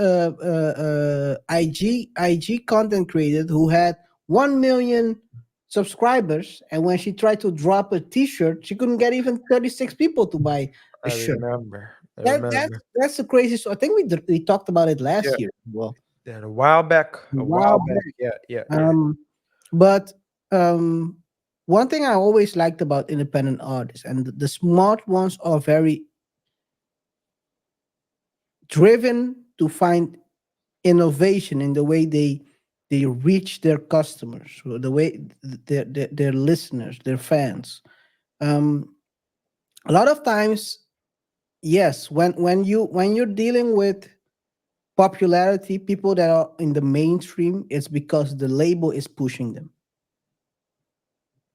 IG content creator who had 1 million subscribers, and when she tried to drop a T-shirt, she couldn't get even 36 people to buy a I shirt. remember. I That that's remember. that's the crazy. So I think we talked about it Yeah, last year. Well, yeah, a while back. A while wow. back. Yeah, yeah, yeah. But one thing I always liked about independent artists, and the smart ones are very driven to find innovation in the way they reach their customers, or the way their listeners, their fans. Um, a lot of times, yes, when you're dealing with popularity, people that are in the mainstream, it's because the label is pushing them.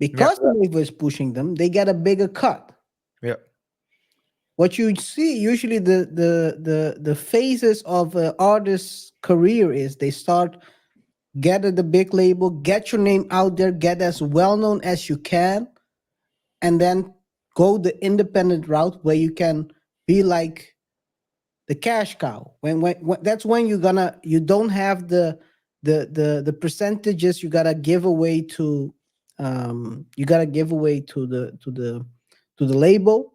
Yeah, Because the label is pushing them, they get a bigger cut. yeah. What you see usually the phases of an artist's career is they start get at the big label, get your name out there, get as well known as you can, and then go the independent route where you can be like the cash cow. When that's when you don't have the percentages you gotta give away to you gotta give away to the label,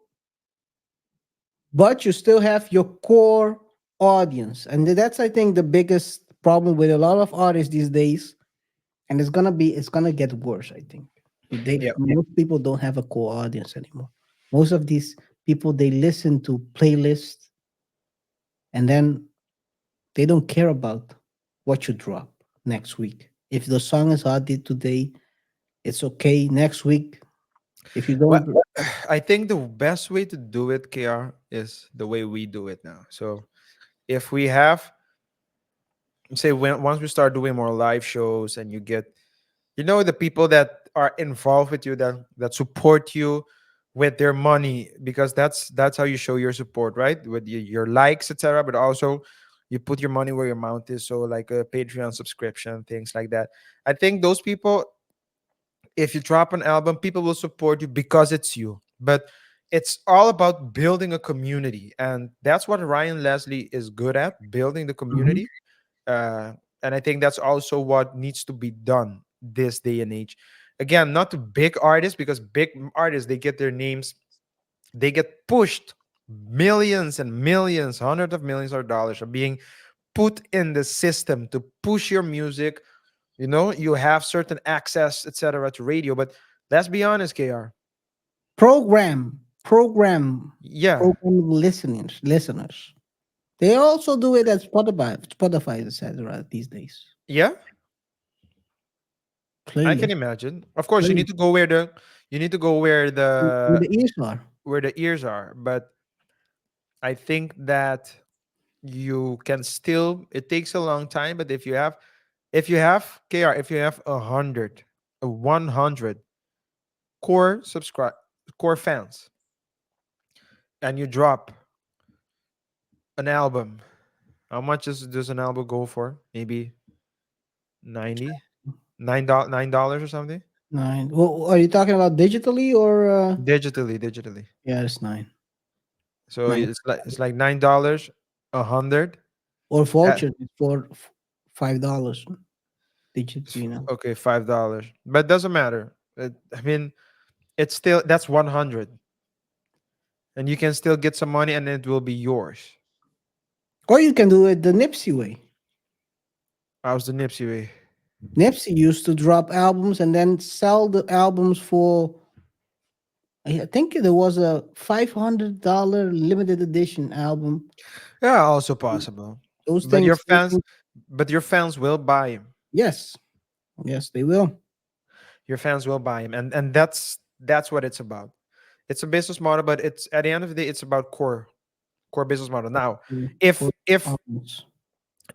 but you still have your core audience, and that's I think the biggest problem with a lot of artists these days, and it's gonna get worse. I think Yeah. most people don't have a core audience anymore. Most of these people they listen to playlists, and then they don't care about what you drop next week. If the song is hot today, it's okay. Next week, if you Well, don't, I think the best way to do it, KR, is the way we do it now. So if we have, say, when once we start doing more live shows and you get, the people that are involved with you, that support you with their money, because that's how you show your support, right? With your likes, etc. But also you put your money where your mouth is. So like a Patreon subscription, things like that. I think those people, if you drop an album, people will support you because it's you. But it's all about building a community, and that's what Ryan Leslie is good at, building the Mhm. community. And I think that's also what needs to be done this day and age. Again, not to big artists, because big artists, they get their names, they get pushed millions and millions, hundreds of millions of dollars are being put in the system to push your music. You have certain access, etc., to radio. But let's be honest, KR. program, program, Yeah, program listeners. They also do it at Spotify, etc. These days. yeah, I can Playlist, imagine. Of course, you need playlist, to go where the you need to go where where the the ears are. where the ears are. But I think that you can still, it takes a long time, but if you have KR, if you have 100 core fans, and you drop an album, how much does an album go for? Maybe 90 $9 or something. Nine. Well, are you talking about digitally or? Digitally. Yeah, it's nine. So Nine. it's like $9, 100. Or uh, voucher is for $5 digitally now. okay, $5, but doesn't matter. I mean, it's still, that's 100. and you can still get some money, and it will be yours. Or you can do it the Nipsey way. How's the Nipsey way? Nipsey used to drop albums and then sell the albums for, I think there was a $500 limited edition album. Yeah, also possible. Those But your things, those fans, things but your fans will buy him. yes, yes, they will. Your fans will buy him, and that's what it's about. It's a business model, but it's at the end of the day, it's about core business model. Now, if For if albums.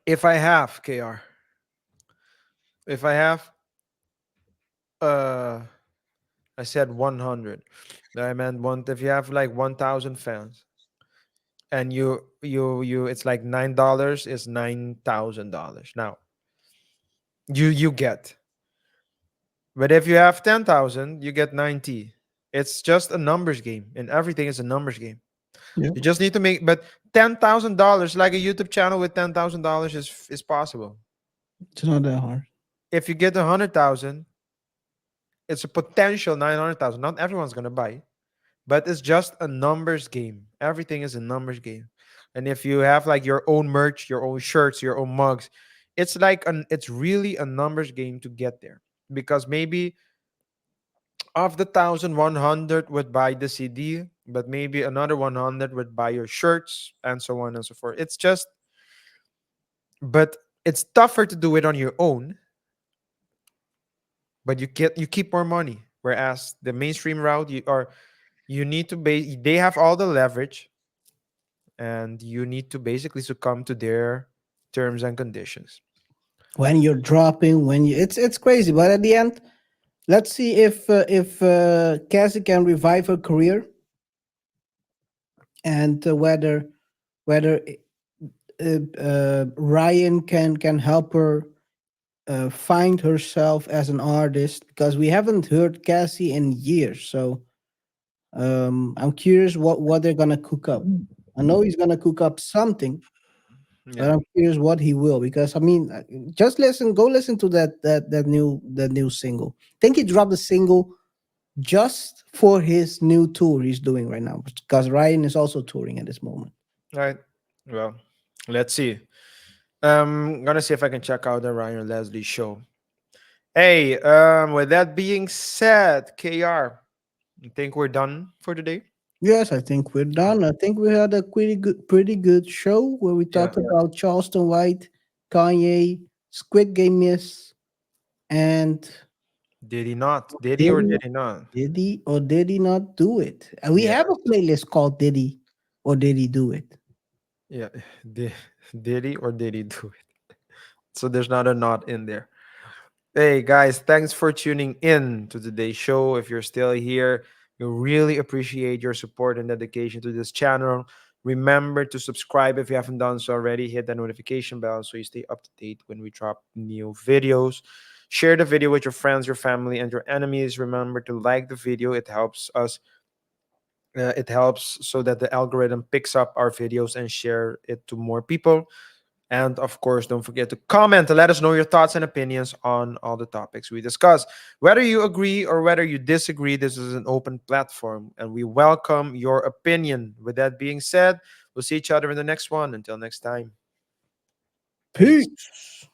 if I have KR, if I have uh I said 100. I meant one. If you have like 1,000 fans, and you, it's like $9 is $9,000. Now you get. But if you have 10,000, you get 90. It's just a numbers game, and everything is a numbers game. Yeah, You just need to make. But $10,000, like a YouTube channel with $10,000, is possible. it's not that hard. If you get 100,000, it's a potential 900,000. Not everyone's gonna buy, but it's just a numbers game. Everything is a numbers game. And if you have like your own merch, your own shirts, your own mugs, it's really a numbers game to get there. Because maybe of the 1,100 would buy the CD, but maybe another 100 would buy your shirts, and so on and so forth. It's just, but it's tougher to do it on your own, but you keep more money. Whereas the mainstream route, you need to they have all the leverage, and you need to basically succumb to their terms and conditions. When you're dropping, when you, it's crazy. But at the end, let's see if Cassie can revive her career, and whether Ryan can help her find herself as an artist, because we haven't heard Cassie in years. So I'm curious what they're gonna cook up. I know he's gonna cook up something, but Yeah. I'm curious what he will, because I mean, just go listen to that new single. I think he dropped a single just for his new tour he's doing right now, because Ryan is also touring at this moment. Right. Well, let's see. Gonna see if I can check out the Ryan Leslie show. Hey, with that being said, KR, I think we're done for today. Yes, I think we're Uh, done. I think we had a pretty good show where we Yeah. talked about Charleston White, Kanye, Squid Game Miss, and Did he not? Did he did or he, did he not? did he or did he not do it? And we Yeah. have a playlist called Did He or Did He Do It? Yeah. Did, did he or did he do it? So there's not a not in there. Hey guys, thanks for tuning in to today's show. If you're still here, we really appreciate your support and dedication to this channel. Remember to subscribe if you haven't done so already. Hit the notification bell so you stay up to date when we drop new videos. Share the video with your friends, your family, and your enemies. Remember to like the video. It helps us. It helps so that the algorithm picks up our videos and share it to more people. And of course, don't forget to comment to let us know your thoughts and opinions on all the topics we discuss. Whether you agree or whether you disagree, this is an open platform and we welcome your opinion. With that being said, we'll see each other in the next one. Until next time, peace. Peace.